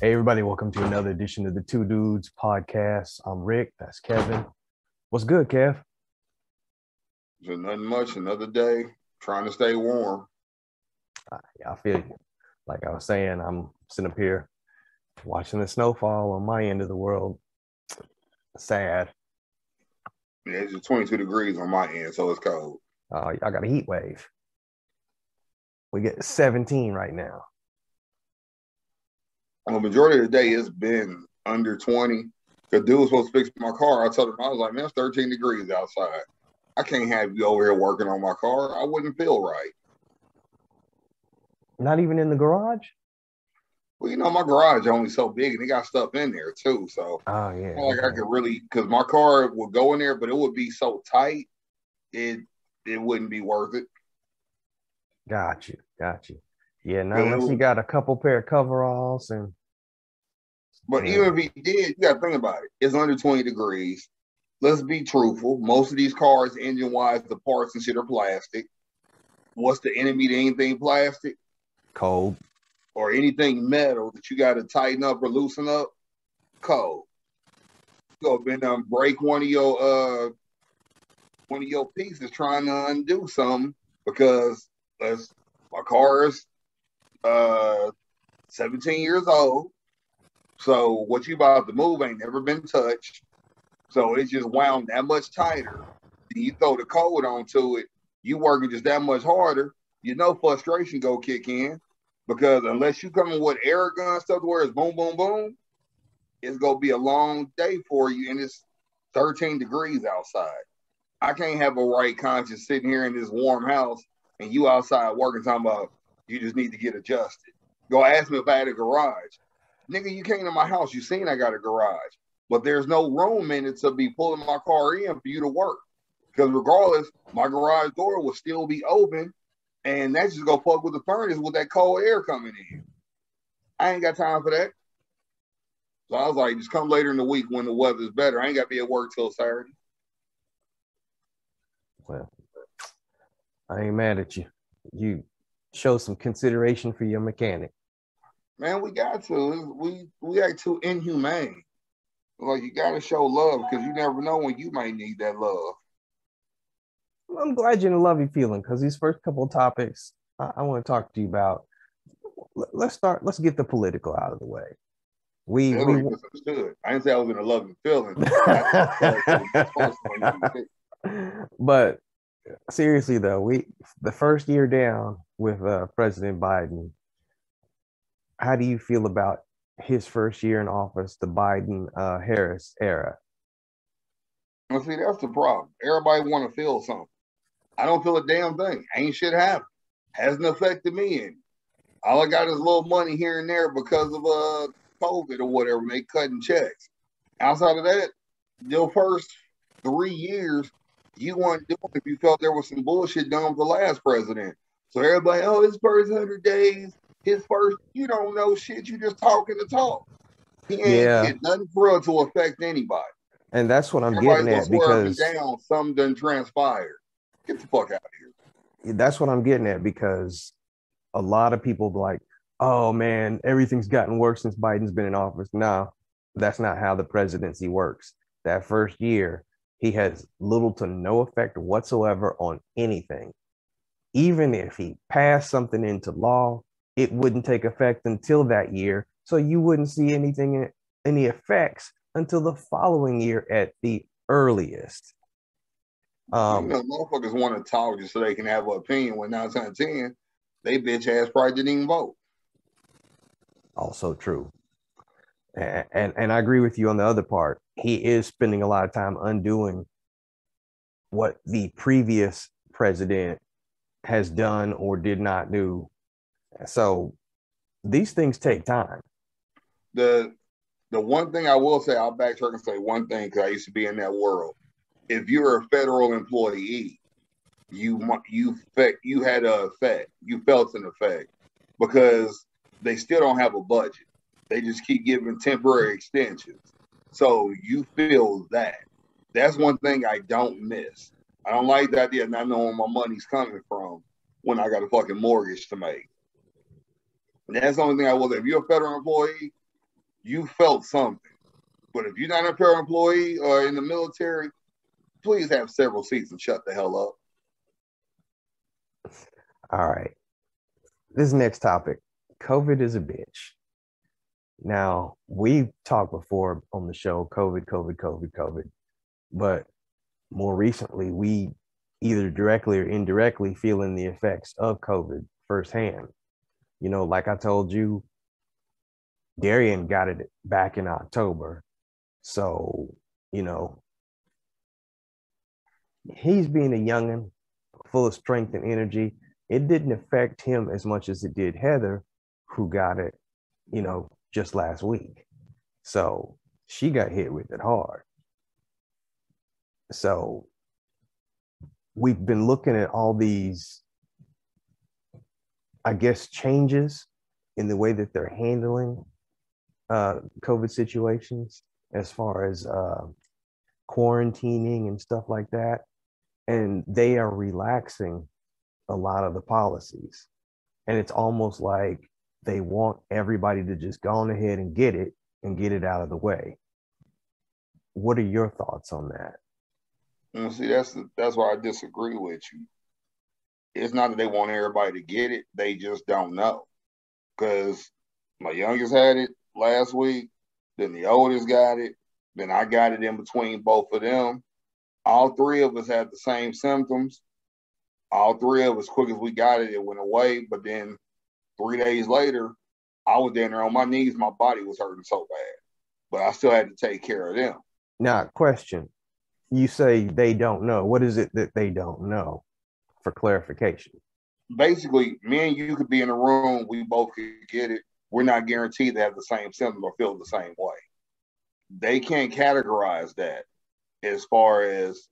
Hey, everybody, welcome to another edition of the Two Dudes podcast. I'm Rick, that's Kevin. What's good, Kev? So nothing much, another day, trying to stay warm. Yeah, I feel you. Like I was saying, I'm sitting up here watching the snowfall on my end of the world. Sad. Yeah, it's just 22 degrees on my end, so it's cold. I got a heat wave. We get 17 right now. The majority of the day, it's been under 20. The dude was supposed to fix my car. I told him, I was like, man, it's 13 degrees outside. I can't have you over here working on my car. I wouldn't feel right. Not even in the garage? Well, you know, my garage only so big, and it got stuff in there, too. So, oh, yeah. Like okay. I could really, because my car would go in there, but it would be so tight, it wouldn't be worth it. Got you. Yeah, now unless you got a couple pair of coveralls and. But even if he did, you got to think about it. It's under 20 degrees. Let's be truthful. Most of these cars, engine-wise, the parts and shit are plastic. What's the enemy to anything plastic? Cold. Or anything metal that you got to tighten up or loosen up? Cold. So then break one of your pieces trying to undo something because my car is 17 years old. So what you about to move ain't never been touched. So it's just wound that much tighter. Then you throw the code onto it, you working just that much harder, you know frustration go kick in. Because unless you come in with air gun stuff where it's boom, boom, boom, it's going to be a long day for you, and it's 13 degrees outside. I can't have a right conscience sitting here in this warm house and you outside working talking about you just need to get adjusted. Go ask me if I had a garage. Nigga, you came to my house. You seen I got a garage. But there's no room in it to be pulling my car in for you to work. Because regardless, my garage door will still be open, and that's just going to fuck with the furnace with that cold air coming in. I ain't got time for that. So I was like, just come later in the week when the weather's better. I ain't got to be at work till Saturday. Well, I ain't mad at you. You show some consideration for your mechanic. Man, we got to. We act too inhumane. Like, you got to show love because you never know when you might need that love. I'm glad you're in a lovey feeling because these first couple of topics I want to talk to you about. Let's get the political out of the way. We misunderstood. I didn't say I was in a loving feeling. But seriously though, the first year down with President Biden, how do you feel about his first year in office, the Biden Harris era? Well, see, that's the problem. Everybody want to feel something. I don't feel a damn thing. Ain't shit happened. Hasn't affected me any. All I got is a little money here and there because of COVID or whatever. They cutting checks. Outside of that, your first 3 years, you weren't doing if you felt there was some bullshit done with the last president. So everybody, oh, his first 100 days, you don't know shit. You just talking to talk. He ain't did nothing for real to affect anybody. And that's what I'm getting at because down, something done transpired. Get the fuck out of here. That's what I'm getting at because a lot of people like, oh man, everything's gotten worse since Biden's been in office. No, that's not how the presidency works. That first year, he has little to no effect whatsoever on anything. Even if he passed something into law, it wouldn't take effect until that year. So you wouldn't see any effects until the following year at the earliest. Motherfuckers want to talk just so they can have an opinion when 9 times 10, they bitch ass probably didn't even vote. Also true. And I agree with you on the other part. He is spending a lot of time undoing what the previous president has done or did not do. So these things take time. The one thing I will say, I'll backtrack and say one thing because I used to be in that world. If you're a federal employee, you had an effect. You felt an effect because they still don't have a budget. They just keep giving temporary extensions. So you feel that. That's one thing I don't miss. I don't like the idea of not knowing where my money's coming from when I got a fucking mortgage to make. And that's the only thing I will say. If you're a federal employee, you felt something. But if you're not a paid employee or in the military, please have several seats and shut the hell up. All right. This next topic, COVID is a bitch. Now, we've talked before on the show, COVID. But more recently, we either directly or indirectly feeling the effects of COVID firsthand. You know, like I told you, Darian got it back in October. So, you know, he's being a youngin', full of strength and energy. It didn't affect him as much as it did Heather, who got it, you know, just last week. So she got hit with it hard. So we've been looking at all these, I guess, changes in the way that they're handling COVID situations as far as quarantining and stuff like that. And they are relaxing a lot of the policies. And it's almost like they want everybody to just go on ahead and get it out of the way. What are your thoughts on that? And see, that's why I disagree with you. It's not that they want everybody to get it; they just don't know. Because my youngest had it last week, then the oldest got it, then I got it in between both of them. All three of us had the same symptoms. All three of us, quick as we got it, it went away. But then 3 days later, I was down there on my knees. My body was hurting so bad, but I still had to take care of them. Now, question. You say they don't know. What is it that they don't know? For clarification. Basically, me and you could be in a room. We both could get it. We're not guaranteed to have the same symptoms or feel the same way. They can't categorize that as far as,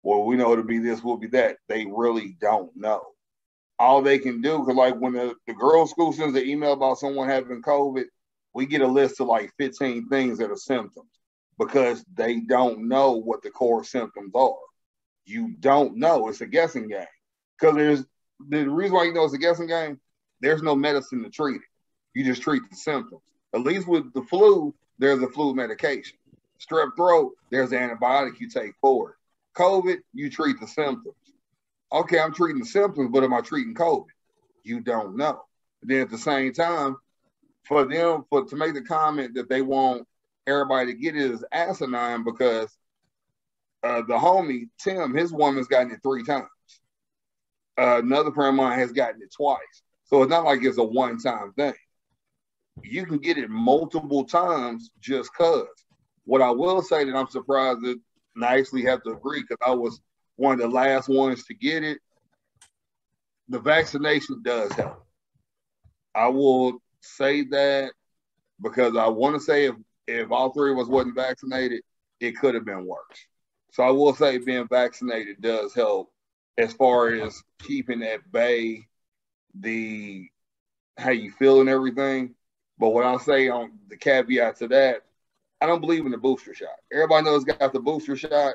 well, we know it'll be this, will be that. They really don't know. All they can do, because like when the girls' school sends an email about someone having COVID, we get a list of like 15 things that are symptoms because they don't know what the core symptoms are. You don't know. It's a guessing game. Because the reason why you know it's a guessing game, there's no medicine to treat it. You just treat the symptoms. At least with the flu, there's a flu medication. Strep throat, there's an antibiotic you take for it. COVID, you treat the symptoms. Okay, I'm treating the symptoms, but am I treating COVID? You don't know. Then at the same time, for them to make the comment that they want everybody to get it is asinine because the homie, Tim, his woman's gotten it 3 times. Another friend of mine has gotten it twice. So it's not like it's a one-time thing. You can get it multiple times just because. What I will say that I'm surprised that, and I actually have to agree because I was one of the last ones to get it, the vaccination does help. I will say that because I want to say if all three of us wasn't vaccinated, it could have been worse. So I will say being vaccinated does help as far as keeping at bay the how you feel and everything. But what I'll say on the caveat to that, I don't believe in the booster shot. Everybody knows got the booster shot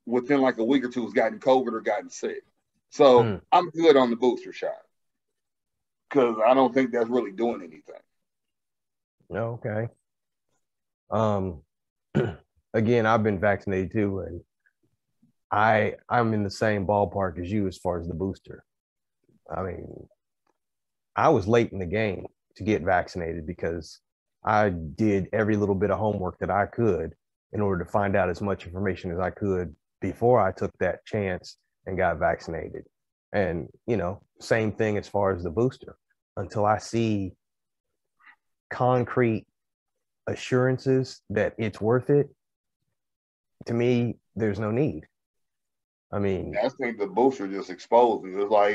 within like a week or two has gotten COVID or gotten sick. So I'm good on the booster shot because I don't think that's really doing anything. Okay. Again, I've been vaccinated too, and I'm in the same ballpark as you as far as the booster. I mean, I was late in the game to get vaccinated because I did every little bit of homework that I could in order to find out as much information as I could before I took that chance and got vaccinated. And, you know, same thing as far as the booster. Until I see concrete assurances that it's worth it, to me, there's no need. I mean, I think the booster just exposes. It's like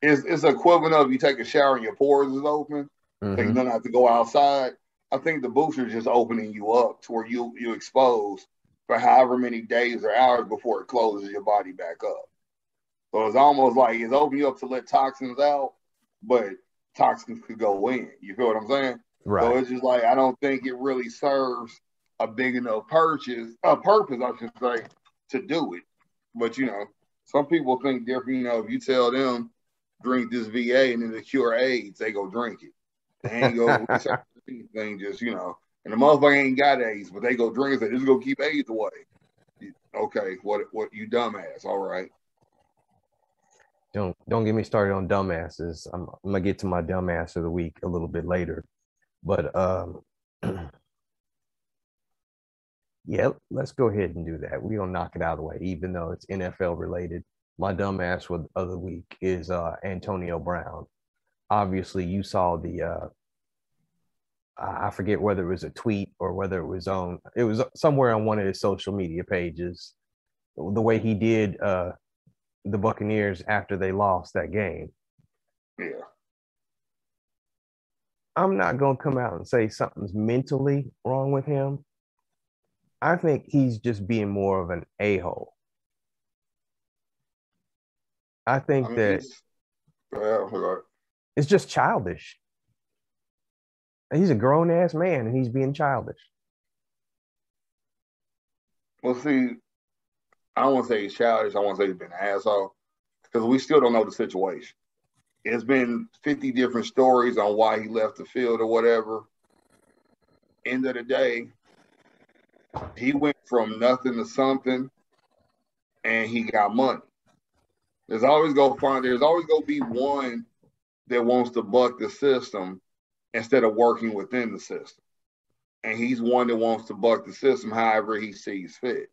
it's equivalent of you take a shower and your pores is open, so you don't have to go outside. I think the booster is just opening you up to where you expose for however many days or hours before it closes your body back up. So it's almost like it's opening you up to let toxins out, but toxins could go in. You feel what I'm saying? right. So it's just like I don't think it really serves a big enough purpose, I should say, to do it. But you know, some people think different. You know, if you tell them drink this VA and it'll cure AIDS, they go drink it. They ain't go research anything. Just And the motherfucker ain't got AIDS, but they go drink and say, this is going to keep AIDS away. Okay, what you dumbass, all right. Don't get me started on dumbasses. I'm gonna get to my dumbass of the week a little bit later. But yeah, let's go ahead and do that. We're gonna knock it out of the way, even though it's NFL related. My dumbass of the week is Antonio Brown. Obviously, you saw the I forget whether it was a tweet or whether it was somewhere on one of his social media pages, the way he did the Buccaneers after they lost that game. Yeah. I'm not going to come out and say something's mentally wrong with him. I think he's just being more of an a-hole. I think that it's just childish. He's a grown-ass man, and he's being childish. Well, see, I don't want to say he's childish. I want to say he's been an asshole because we still don't know the situation. It's been 50 different stories on why he left the field or whatever. End of the day, he went from nothing to something, and he got money. There's always going to be one that wants to buck the system instead of working within the system. And he's one that wants to buck the system however he sees fit.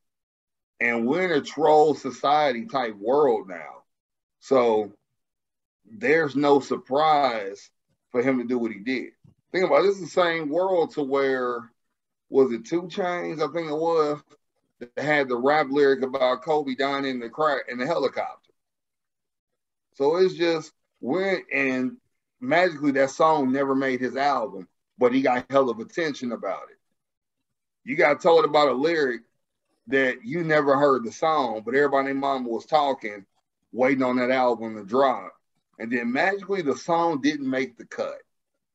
And we're in a troll society type world now. So there's no surprise for him to do what he did. Think about it, this is the same world to where, was it 2 Chainz? I think it was, that had the rap lyric about Kobe dying in the helicopter. So it's just, and magically that song never made his album, but he got hell of attention about it. You got told about a lyric that you never heard the song, but everybody and their mama was talking, waiting on that album to drop. And then magically the song didn't make the cut.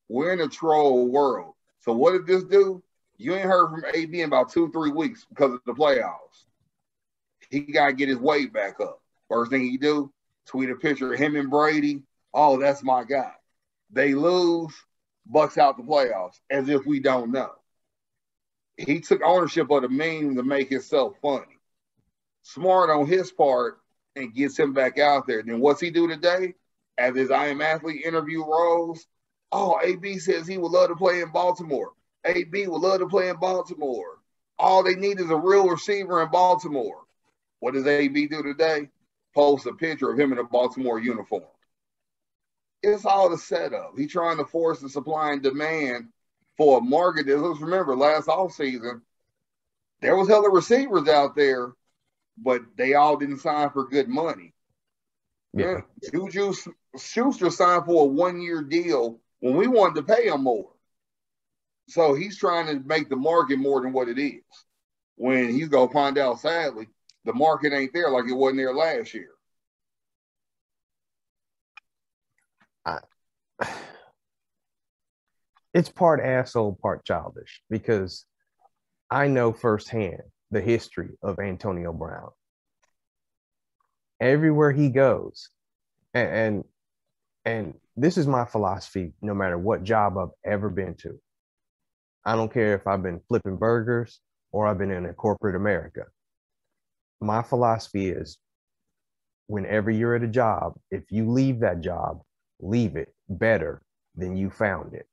We're in a troll world. So what did this do? You ain't heard from AB in about 2-3 weeks because of the playoffs. He got to get his weight back up. First thing he do, tweet a picture of him and Brady. Oh, that's my guy. They lose, Bucks out the playoffs, as if we don't know. He took ownership of the meme to make himself funny. Smart on his part and gets him back out there. Then what's he do today? As his I Am Athlete interview rolls, oh, AB says he would love to play in Baltimore. AB would love to play in Baltimore. All they need is a real receiver in Baltimore. What does AB do today? Post a picture of him in a Baltimore uniform. It's all the setup. He's trying to force the supply and demand for a market. Let's remember, last offseason, there was hella receivers out there, but they all didn't sign for good money. Yeah. Juju Schuster signed for a 1-year deal when we wanted to pay him more. So he's trying to make the market more than what it is. When he's going to find out, sadly, the market ain't there like it wasn't there last year. It's part asshole, part childish, because I know firsthand the history of Antonio Brown. Everywhere he goes, and this is my philosophy, no matter what job I've ever been to. I don't care if I've been flipping burgers or I've been in a corporate America. My philosophy is, whenever you're at a job, if you leave that job, leave it better than you found it.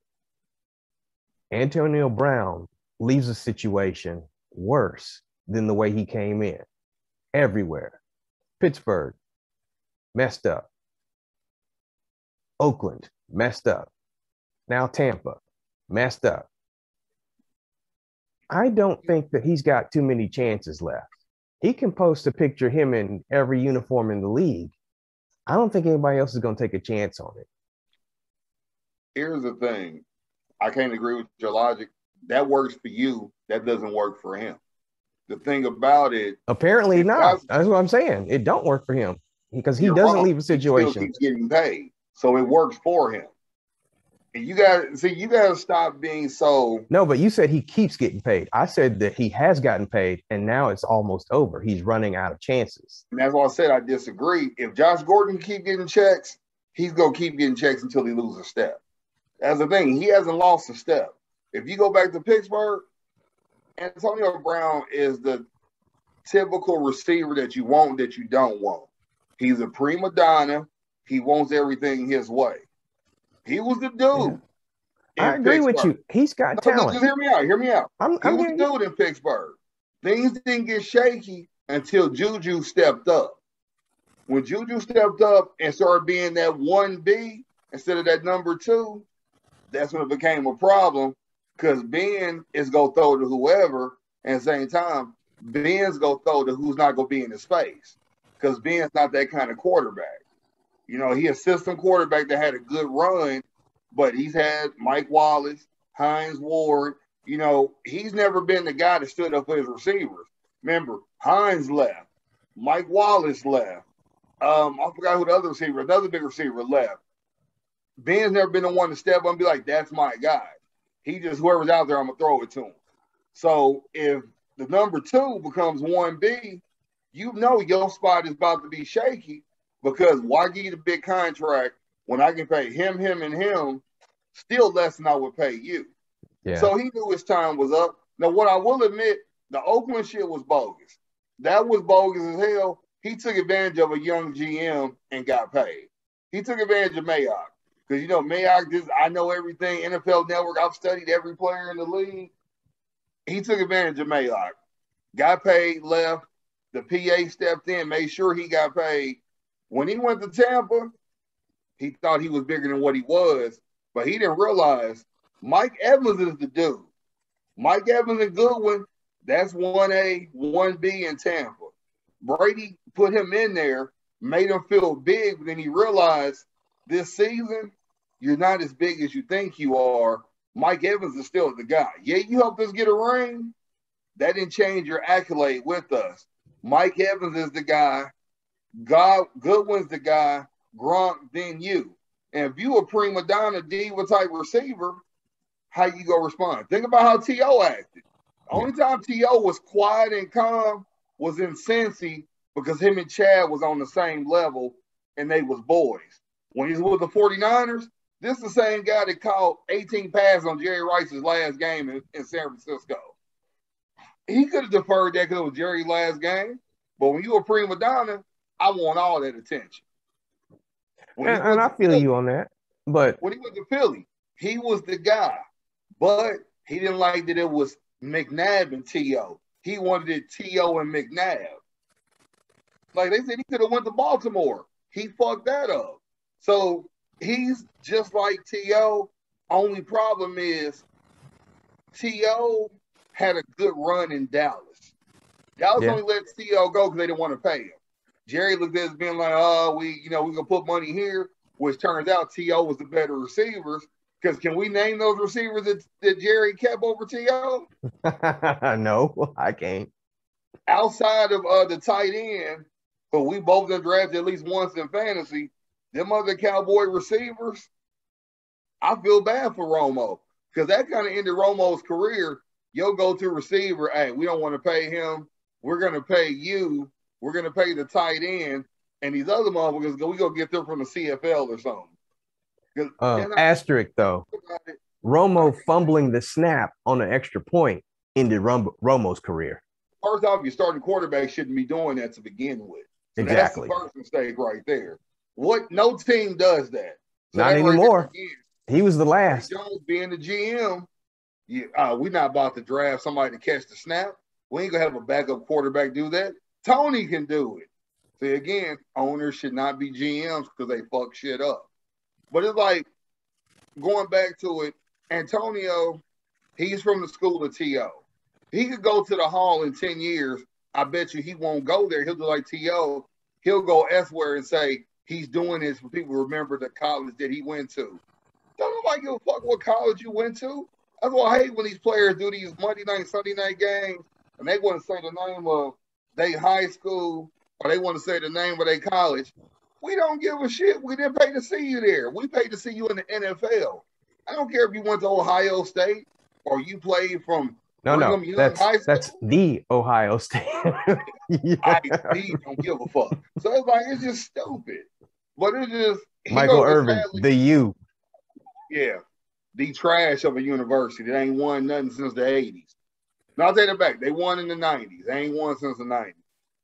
Antonio Brown leaves a situation worse than the way he came in. Everywhere. Pittsburgh, messed up. Oakland, messed up. Now Tampa, messed up. I don't think that he's got too many chances left. He can post a picture of him in every uniform in the league. I don't think anybody else is going to take a chance on it. Here's the thing. I can't agree with your logic. That works for you. That doesn't work for him. The thing about it, apparently not. That's what I'm saying. It don't work for him because he doesn't leave a situation. He still keeps getting paid, so it works for him. And you got to stop being so. No, but you said he keeps getting paid. I said that he has gotten paid, and now it's almost over. He's running out of chances. And that's why I said I disagree. If Josh Gordon can keep getting checks, he's gonna keep getting checks until he loses a step. That's the thing. He hasn't lost a step. If you go back to Pittsburgh, Antonio Brown is the typical receiver that you want, that you don't want. He's a prima donna. He wants everything his way. He was the dude I in agree with Pittsburgh. you. He's got talent. Just hear me out. Hear me out. He I'm was the hearing you. dude in Pittsburgh. Things didn't get shaky until Juju stepped up. When Juju stepped up and started being that 1B instead of that number 2, that's when it became a problem, because Ben is going to throw to whoever, and at the same time, Ben's going to throw to who's not going to be in his space, because Ben's not that kind of quarterback. You know, he's a system quarterback that had a good run, but he's had Mike Wallace, Hines Ward. You know, he's never been the guy that stood up for his receivers. Remember, Hines left. Mike Wallace left. I forgot who the other receiver, another big receiver left. Ben's never been the one to step up and be like, that's my guy. He just, whoever's out there, I'm going to throw it to him. So if the number 2 becomes 1B, you know your spot is about to be shaky, because why give you the big contract when I can pay him, and him still less than I would pay you? Yeah. So he knew his time was up. Now, what I will admit, the Oakland shit was bogus. That was bogus as hell. He took advantage of a young GM and got paid. He took advantage of Mayock. Because, you know, Mayock, I know everything, NFL Network, I've studied every player in the league. He took advantage of Mayock. Got paid, left. The PA stepped in, made sure he got paid. When he went to Tampa, he thought he was bigger than what he was, but he didn't realize Mike Evans is the dude. Mike Evans and Goodwin, that's 1A, 1B in Tampa. Brady put him in there, made him feel big, but then he realized this season, you're not as big as you think you are. Mike Evans is still the guy. Yeah, you helped us get a ring. That didn't change your accolade with us. Mike Evans is the guy. Goodwin's the guy. Gronk, then you. And if you a prima donna diva type receiver, how you gonna respond? Think about how T.O. acted. The only time T.O. was quiet and calm was in Cincy, because him and Chad was on the same level and they was boys. When he was with the 49ers, this is the same guy that caught 18 passes on Jerry Rice's last game in San Francisco. He could have deferred that because it was Jerry's last game, but when you a prima donna, I want all that attention. And I feel you on that. But when he went to Philly, he was the guy. But he didn't like that it was McNabb and T.O. He wanted it T.O. and McNabb. Like they said, he could have went to Baltimore. He fucked that up. So he's just like T.O. Only problem is T.O. had a good run in Dallas. Dallas only let T.O. go because they didn't want to pay him. Jerry looked at it as being like, oh, we're going to put money here, which turns out T.O. was the better receivers. Because can we name those receivers that Jerry kept over T.O.? No, I can't. Outside of the tight end, but we both have drafted at least once in fantasy, them other Cowboy receivers, I feel bad for Romo. Because that kind of ended Romo's career. Your go-to receiver, hey, we don't want to pay him. We're going to pay you. We're going to pay the tight end. And these other motherfuckers, we go get them from the CFL or something. Asterisk, though. Romo fumbling the snap on an extra point ended Romo's career. First off, your starting quarterback shouldn't be doing that to begin with. So exactly. That's the first mistake right there. No team does that. So not anymore. He was the last. Jones being the GM, we're not about to draft somebody to catch the snap. We ain't going to have a backup quarterback do that. Tony can do it. See, again, owners should not be GMs because they fuck shit up. But it's like, going back to it, Antonio, he's from the school of T.O. He could go to the Hall in 10 years. I bet you he won't go there. He'll do like T.O. He'll go elsewhere and say he's doing this for people to remember the college that he went to. Don't nobody give a fuck what college you went to. That's why I hate when these players do these Monday night, Sunday night games, and they want to say the name of their high school or they want to say the name of their college. We don't give a shit. We didn't pay to see you there. We paid to see you in the NFL. I don't care if you went to Ohio State or you played from Brigham Young High School. That's the Ohio State. I don't give a fuck. So it's like, it's just stupid. But it's just Michael Irvin, the U. Yeah. the trash of a university that ain't won nothing since the 80s. Now, I'll take it back. They won in the 90s. They ain't won since the 90s.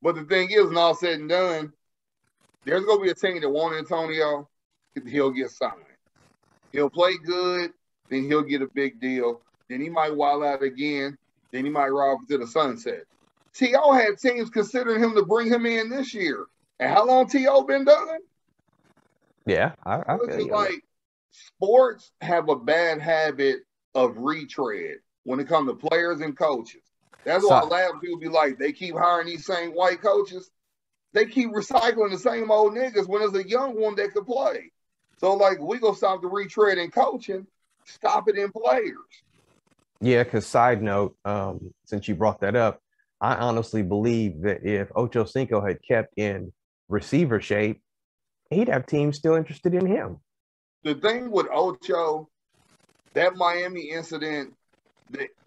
But the thing is, when all said and done, there's going to be a team that wants Antonio. He'll get signed. He'll play good. Then he'll get a big deal. Then he might wild out again. Then he might ride to the sunset. T.O. had teams considering him to bring him in this year. And how long T.O. been done? Yeah, I It's feel just you. like sports have a bad habit of retread when it comes to players and coaches. That's why a lot of people be like, they keep hiring these same white coaches. They keep recycling the same old niggas when there's a young one that could play. So, like, we go stop the retread in coaching, stop it in players. Yeah, because side note, since you brought that up, I honestly believe that if Ocho Cinco had kept in receiver shape, he'd have teams still interested in him. The thing with Ocho, that Miami incident,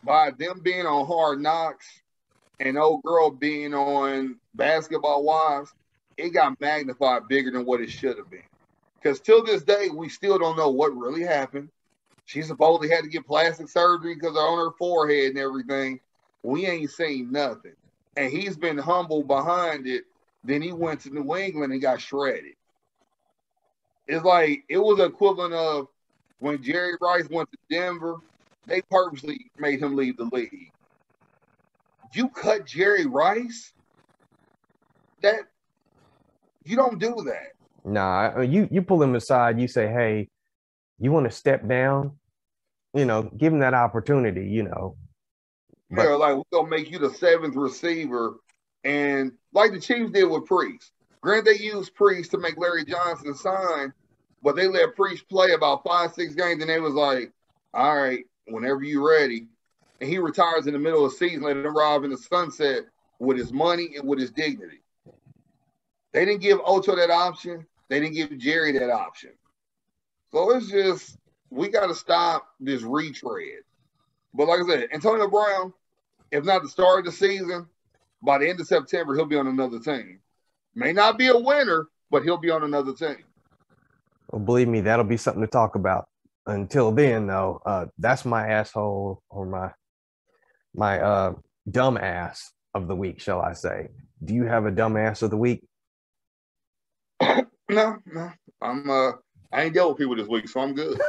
by them being on Hard Knocks and old girl being on Basketball Wives, it got magnified bigger than what it should have been. Because till this day, we still don't know what really happened. She supposedly had to get plastic surgery because on her forehead and everything. We ain't seen nothing. And he's been humble behind it. Then he went to New England and got shredded. It's like it was the equivalent of when Jerry Rice went to Denver, they purposely made him leave the league. You cut Jerry Rice? That you don't do that. Nah, you pull him aside, you say, hey, you want to step down? You know, give him that opportunity, you know. But, yeah, like we're gonna make you the seventh receiver, and like the Chiefs did with Priest. Granted, they used Priest to make Larry Johnson sign, but they let Priest play about 5-6 games, and they was like, all right, whenever you're ready. And he retires in the middle of the season, letting him ride in the sunset with his money and with his dignity. They didn't give Ocho that option. They didn't give Jerry that option. So it's just, we got to stop this retread. But like I said, Antonio Brown, if not the start of the season, by the end of September, he'll be on another team. May not be a winner, but he'll be on another team. Well, believe me, that'll be something to talk about. Until then, though, that's my asshole or my dumb ass of the week, shall I say. Do you have a dumb ass of the week? No. I ain't dealt with people this week, so I'm good.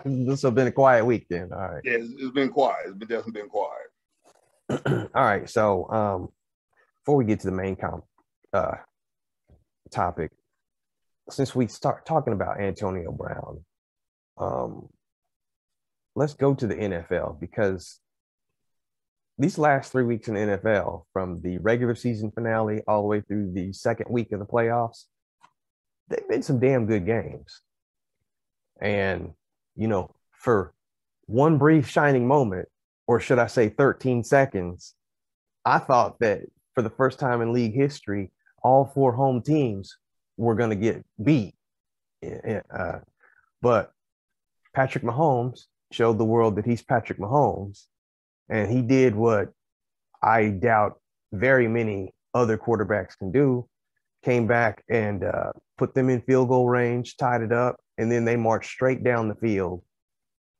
This has been a quiet week then. All right. Yeah, it's been quiet. It's definitely been quiet. All right. So before we get to the main topic, since we start talking about Antonio Brown, let's go to the NFL, because these last 3 weeks in the NFL, from the regular season finale all the way through the second week of the playoffs, they've been some damn good games. And, you know, for one brief shining moment, or should I say 13 seconds, I thought that for the first time in league history, all four home teams were going to get beat. But Patrick Mahomes showed the world that he's Patrick Mahomes, and he did what I doubt very many other quarterbacks can do. Came back and put them in field goal range, tied it up, and then they marched straight down the field,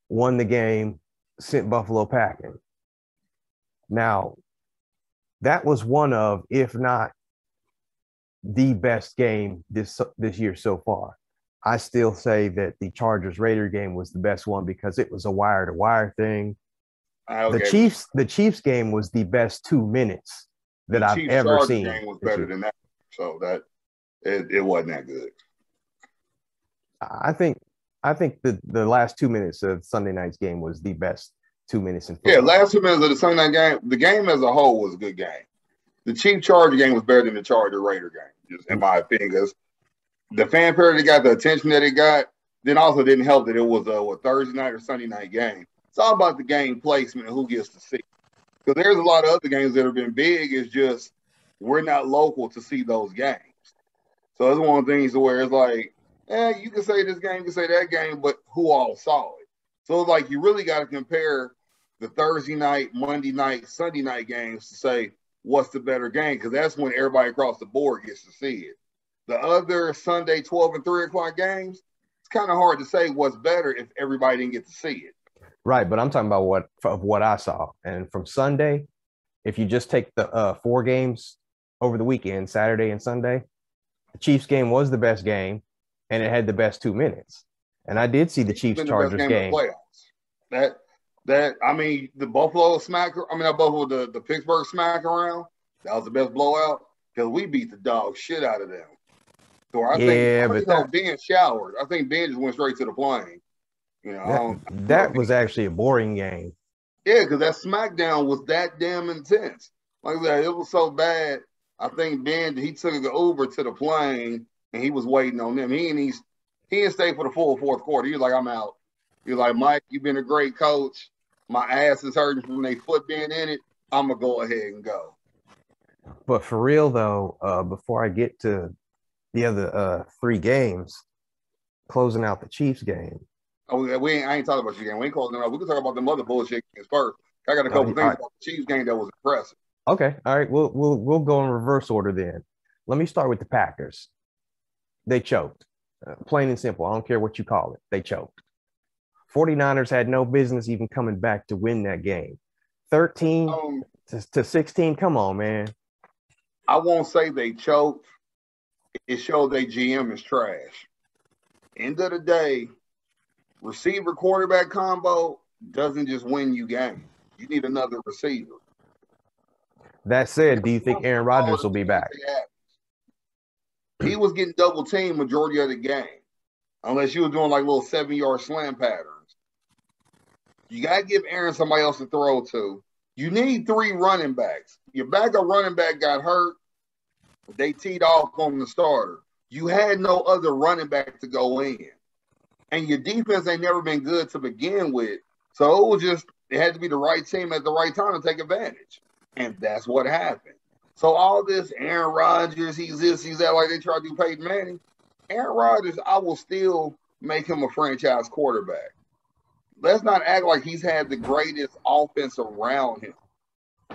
won the game, sent Buffalo packing. Now, that was one of, if not the best game this year so far. I still say that the Chargers-Raider game was the best one because it was a wire-to-wire thing. The Chiefs game was the best 2 minutes that I've ever seen. The Chiefs-Chargers game was better than that, so that it wasn't that good. I think the last 2 minutes of Sunday night's game was the best 2 minutes in football. Yeah, last 2 minutes of the Sunday night game, the game as a whole was a good game. The Chiefs-Charger game was better than the Charger-Raider game, just in my opinion, because the fanfare that got the attention that it got, then also didn't help that it was a Thursday night or Sunday night game. It's all about the game placement and who gets to see. Because there's a lot of other games that have been big. It's just we're not local to see those games. So it's one of the things where it's like, you can say this game, you can say that game, but who all saw it? So it's like you really got to compare the Thursday night, Monday night, Sunday night games to say what's the better game, because that's when everybody across the board gets to see it. The other Sunday 12 and 3 o'clock games, it's kind of hard to say what's better if everybody didn't get to see it. Right, but I'm talking about what I saw. And from Sunday, if you just take the 4 games over the weekend, Saturday and Sunday, the Chiefs game was the best game, and it had the best 2 minutes. And I did see the Chiefs Chargers game. The playoffs. I mean, the Buffalo smack. I mean, not Buffalo, the Pittsburgh smack around. That was the best blowout because we beat the dog shit out of them. So I think Ben showered. I think Ben just went straight to the plane. You know, that was actually a boring game. Yeah, because that SmackDown was that damn intense. Like I said, it was so bad. I think Ben, he took the Uber to the plane and he was waiting on them. He didn't stay for the full fourth quarter. He was like, I'm out. He was like, Mike, you've been a great coach. My ass is hurting from their foot being in it. I'm going to go ahead and go. But for real, though, before I get to the other 3 games, closing out the Chiefs game. Oh, I ain't talking about your game. We ain't calling them out. We can talk about them other bullshit games first. I got a couple things about the Chiefs game that was impressive. Okay, all right. We'll go in reverse order then. Let me start with the Packers. They choked. Plain and simple. I don't care what you call it. They choked. 49ers had no business even coming back to win that game. 13 to 16. Come on, man. I won't say they choked. It showed their GM is trash. End of the day, receiver quarterback combo doesn't just win you games. You need another receiver. That said, do you think Aaron Rodgers will be back? He was getting double teamed majority of the game, unless you were doing like little 7-yard slam patterns. You got to give Aaron somebody else to throw to. You need 3 running backs. Your backup running back got hurt. They teed off on the starter. You had no other running back to go in. And your defense ain't never been good to begin with. So it had to be the right team at the right time to take advantage. And that's what happened. So all this Aaron Rodgers, he's this, he's that, like they try to do Peyton Manning. Aaron Rodgers, I will still make him a franchise quarterback. Let's not act like he's had the greatest offense around him.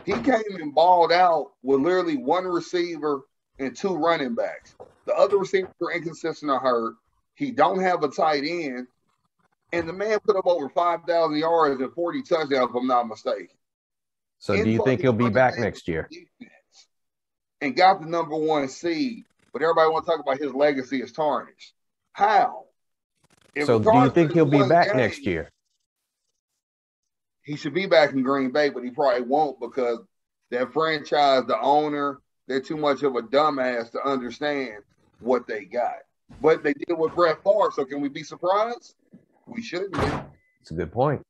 He came and balled out with literally 1 receiver and 2 running backs. The other receivers are inconsistent or hurt. He don't have a tight end. And the man put up over 5,000 yards and 40 touchdowns, if I'm not mistaken. So do you think he'll be back next year? And got the number 1 seed. But everybody want to talk about his legacy is tarnished. How? So do you think he'll be back next year? He should be back in Green Bay, but he probably won't because that franchise, the owner, they're too much of a dumbass to understand what they got. But they did with Brett Favre, so can we be surprised? We shouldn't be. That's a good point.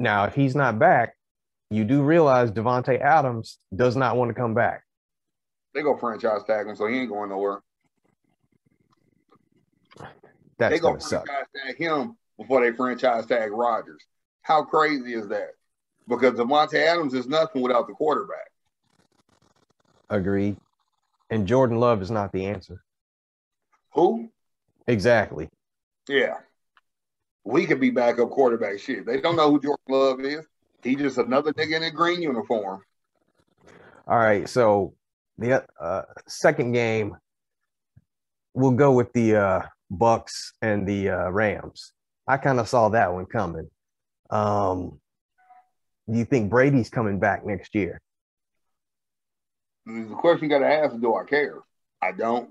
Now, if he's not back, you do realize Devontae Adams does not want to come back. They go franchise tag him, so he ain't going nowhere. They go franchise tag him before they franchise tag Rodgers. How crazy is that? Because Devontae Adams is nothing without the quarterback. Agreed. And Jordan Love is not the answer. Who? Exactly. Yeah. We could be backup quarterback shit. They don't know who Jordan Love is. He just another nigga in a green uniform. All right. So the second game, we'll go with the Bucks and the Rams. I kind of saw that one coming. Do you think Brady's coming back next year? The question you got to ask is, do I care? I don't.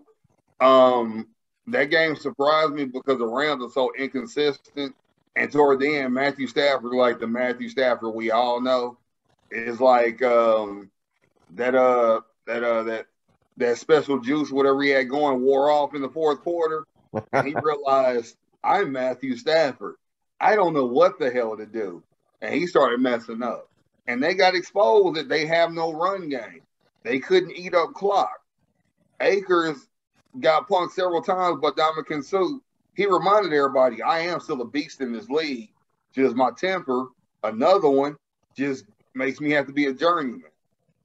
That game surprised me because the Rams are so inconsistent. And toward the end, Matthew Stafford, like the Matthew Stafford we all know, is like that special juice, whatever he had going, wore off in the fourth quarter. And he realized, I'm Matthew Stafford. I don't know what the hell to do. And he started messing up. And they got exposed that they have no run game. They couldn't eat up clock. Akers got punked several times, but Dominican Sue, he reminded everybody, I am still a beast in this league. Just my temper, another one, just makes me have to be a journeyman.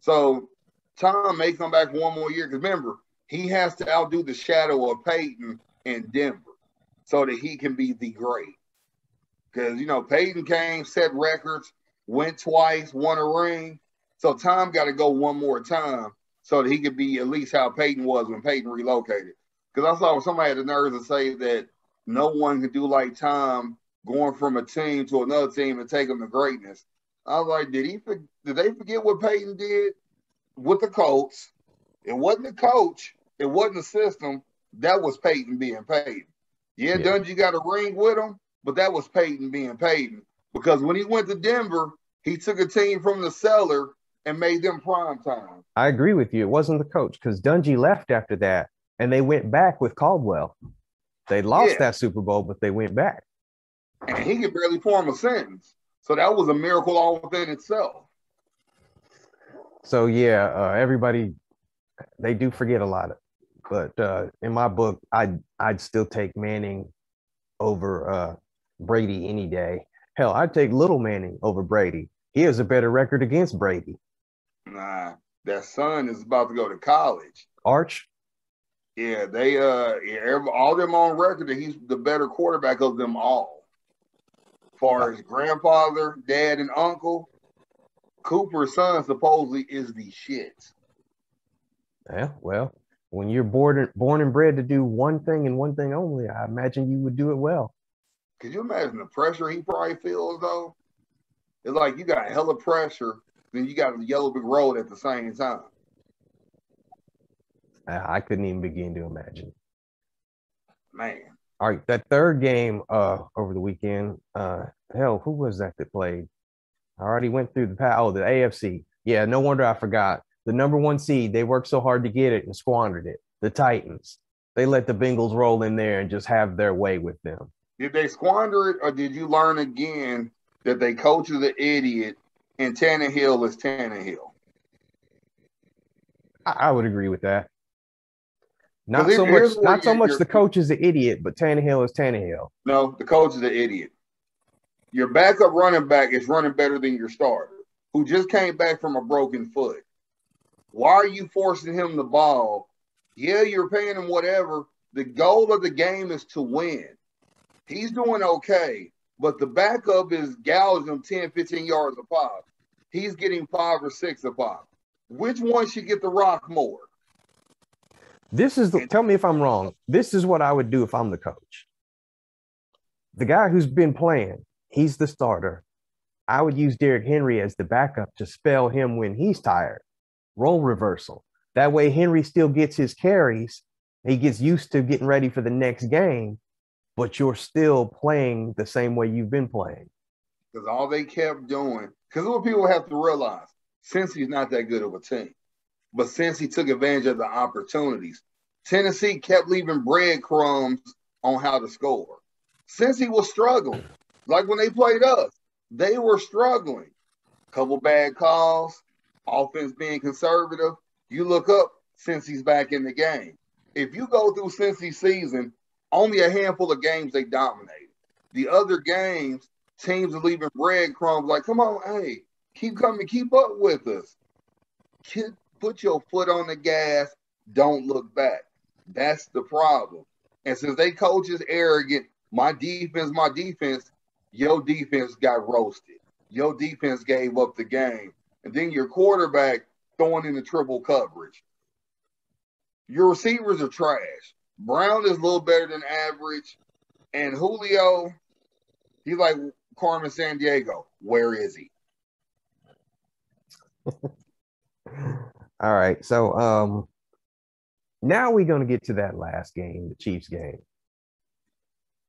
So Tom may come back 1 more year because remember, he has to outdo the shadow of Peyton in Denver so that he can be the great. Because, Peyton came, set records, went twice, won a ring. So Tom got to go 1 more time so that he could be at least how Peyton was when Peyton relocated. Because I saw somebody had the nerve to say that no one could do like Tom going from a team to another team and take them to greatness. I was like, did they forget what Peyton did with the Colts? It wasn't the coach. It wasn't the system. That was Peyton being Peyton. Yeah, Dungy got a ring with him, but that was Peyton being Peyton. Because when he went to Denver, he took a team from the cellar and made them prime time. I agree with you. It wasn't the coach because Dungy left after that, and they went back with Caldwell. They lost that Super Bowl, but they went back. And he could barely form a sentence. So that was a miracle all within itself. So, yeah, everybody, they do forget a lot. But in my book, I'd still take Manning over Brady any day. Hell, I'd take little Manning over Brady. He has a better record against Brady. Nah, that son is about to go to college. Arch? Yeah, they all them on record that he's the better quarterback of them all. As far as grandfather, dad, and uncle, Cooper's son supposedly is the shit. Yeah, well, when you're born and bred to do one thing and one thing only, I imagine you would do it well. Could you imagine the pressure he probably feels, though? It's like you got hella pressure, then you got a yellow brick road at the same time. I couldn't even begin to imagine. Man. All right, that third game over the weekend, hell, who was that played? I already went through the AFC. Yeah, no wonder I forgot. The number one seed, they worked so hard to get it and squandered it. The Titans. They let the Bengals roll in there and just have their way with them. Did they squander it, or did you learn again that they coach is an idiot and Tannehill is Tannehill? I would agree with that. Not so much the coach is an idiot, but Tannehill is Tannehill. No, the coach is an idiot. Your backup running back is running better than your starter, who just came back from a broken foot. Why are you forcing him the ball? Yeah, you're paying him whatever. The goal of the game is to win. He's doing okay, but the backup is gouging him 10, 15 yards a pop. He's getting 5 or 6 a pop. Which one should get the rock more? Tell me if I'm wrong. This is what I would do if I'm the coach. The guy who's been playing, he's the starter. I would use Derrick Henry as the backup to spell him when he's tired. Role reversal. That way Henry still gets his carries. He gets used to getting ready for the next game, but you're still playing the same way you've been playing. Because all they kept doing, because what people have to realize, since he's not that good of a team, but since he took advantage of the opportunities, Tennessee kept leaving breadcrumbs on how to score. Since he was struggling, like when they played us, they were struggling. Couple bad calls, offense being conservative. You look up, since he's back in the game. If you go through Cincy's season, only a handful of games they dominated. The other games, teams are leaving breadcrumbs like, come on, hey, keep coming, keep up with us. Put your foot on the gas, don't look back. That's the problem. And since they coach is arrogant, my defense, your defense got roasted. Your defense gave up the game. And then your quarterback throwing in the triple coverage. Your receivers are trash. Brown is a little better than average. And Julio, he's like Carmen Sandiego. Where is he? All right. So now we're going to get to that last game, the Chiefs game.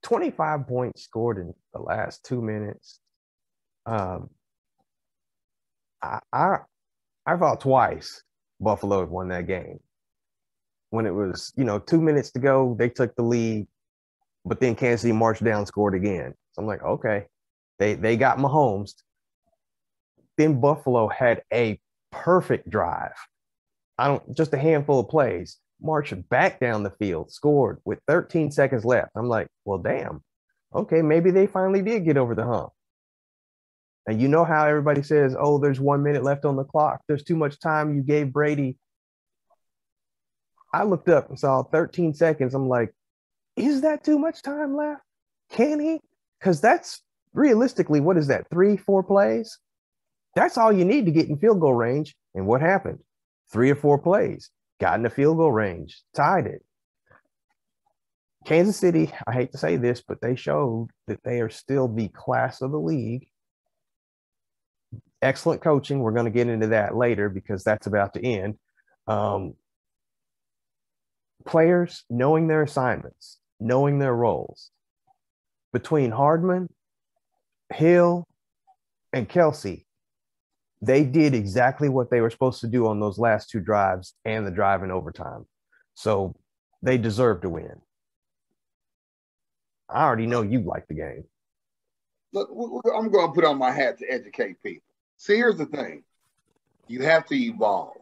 25 points scored in the last 2 minutes. I thought twice Buffalo had won that game. When it was, 2 minutes to go, they took the lead, but then Kansas City marched down, scored again. So I'm like, okay, they got Mahomes. Then Buffalo had a perfect drive. Just a handful of plays, marched back down the field, scored with 13 seconds left. I'm like, well, damn. Okay, maybe they finally did get over the hump. And you know how everybody says, oh, there's 1 minute left on the clock. There's too much time you gave Brady. I looked up and saw 13 seconds. I'm like, is that too much time left? Can he? Because that's realistically, what is that, 3-4 plays? That's all you need to get in field goal range. And what happened? 3 or 4 plays, got in the field goal range, tied it. Kansas City, I hate to say this, but they showed that they are still the class of the league. Excellent coaching. We're going to get into that later because that's about to end. Um, Players knowing their assignments, knowing their roles. Between Hardman, Hill, and Kelsey, they did exactly what they were supposed to do on those last two drives and the drive in overtime. So they deserve to win. I already know you like the game. Look, I'm going to put on my hat to educate people. See, here's the thing. You have to evolve.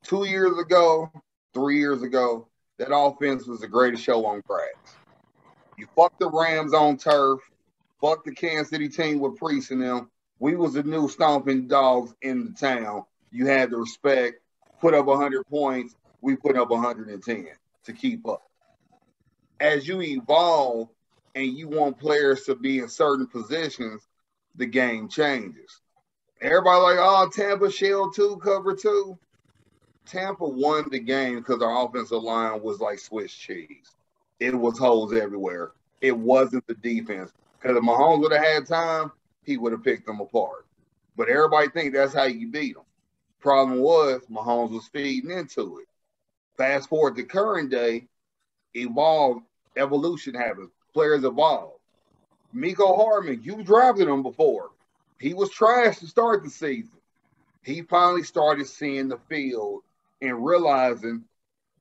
2 years ago, 3 years ago, that offense was the greatest show on grass. You fucked the Rams on turf, fucked the Kansas City team with Priest and them. We was the new stomping dogs in the town. You had to respect, put up 100 points. We put up 110 to keep up. As you evolve and you want players to be in certain positions, the game changes. Everybody like, oh, Tampa shell 2, cover 2. Tampa won the game because our offensive line was like Swiss cheese. It was holes everywhere. It wasn't the defense. Because if Mahomes would have had time, he would have picked them apart. But everybody think that's how you beat them. Problem was, Mahomes was feeding into it. Fast forward to current day, evolution happens. Players evolve. Miko Hardman, you drafted him before. He was trash to start the season. He finally started seeing the field and realizing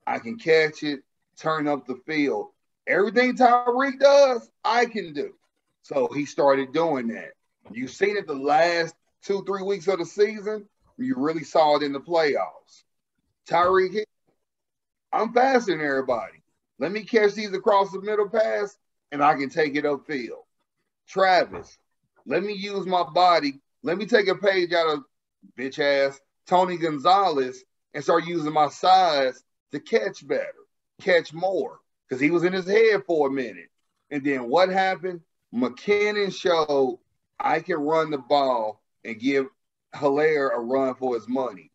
I can catch it, turn up the field. Everything Tyreek does, I can do. So he started doing that. You've seen it the last 2-3 weeks of the season. You really saw it in the playoffs. Tyreek, I'm faster than everybody. Let me catch these across the middle pass, and I can take it upfield. Travis, let me use my body. Let me take a page out of bitch ass Tony Gonzalez and start using my size to catch better, catch more, because he was in his head for a minute. And then what happened? McKinnon showed I can run the ball and give Hilaire a run for his money.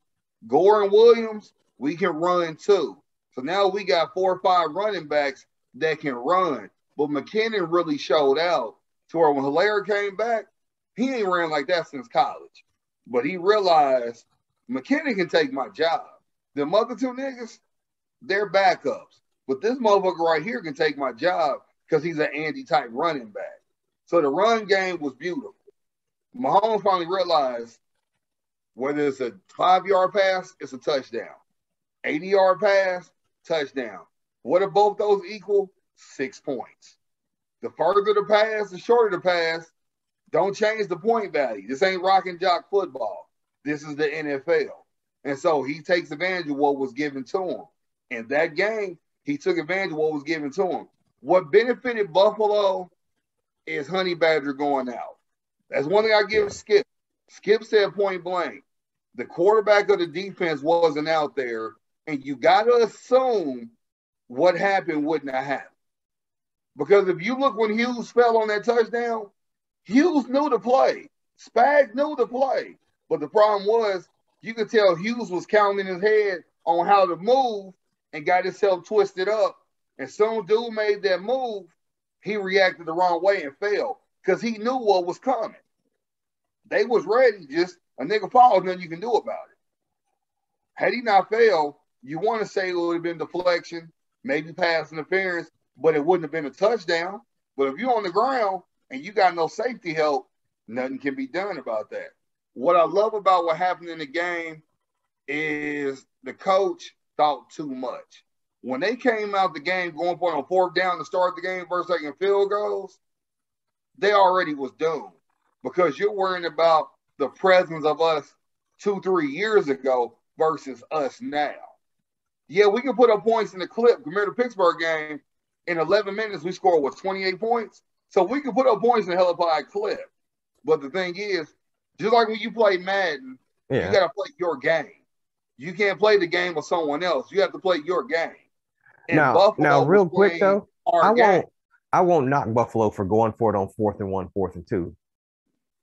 Gore and Williams, we can run too. So now we got 4 or 5 running backs that can run. But McKinnon really showed out to where when Hilaire came back, he ain't ran like that since college. But he realized McKinnon can take my job. Them other 2 niggas, they're backups. But this motherfucker right here can take my job because he's an Andy-type running back. So the run game was beautiful. Mahomes finally realized whether it's a 5-yard pass, it's a touchdown. 80-yard pass, touchdown. What are both those equal? 6 points. The further the pass, the shorter the pass, don't change the point value. This ain't rock and jock football. This is the NFL. And so he takes advantage of what was given to him. In that game, he took advantage of what was given to him. What benefited Buffalo is Honey Badger going out. That's one thing I give Skip. Skip said point blank, the quarterback of the defense wasn't out there, and you got to assume what happened wouldn't have happened. Because if you look when Hughes fell on that touchdown, Hughes knew the play. Spags knew the play. But the problem was, you could tell Hughes was counting his head on how to move and got himself twisted up. And soon dude made that move, he reacted the wrong way and fell because he knew what was coming. They was ready. Just a nigga falls, nothing you can do about it. Had he not failed, you want to say it would have been deflection, maybe pass interference, but it wouldn't have been a touchdown. But if you're on the ground and you got no safety help, nothing can be done about that. What I love about what happened in the game is the coach thought too much. When they came out the game going for it on 4th down to start the game versus taking field goals, they already was doomed because you're worrying about the presence of us 2-3 years ago versus us now. Yeah, we can put up points in the clip. Compared to the Pittsburgh game, in 11 minutes, we scored, 28 points? So we can put up points in a hell clip. But the thing is, just like when you play Madden, you got to play your game. You can't play the game of someone else. You have to play your game. And now, real quick though, I won't knock Buffalo for going for it on 4th and 1, 4th and 2.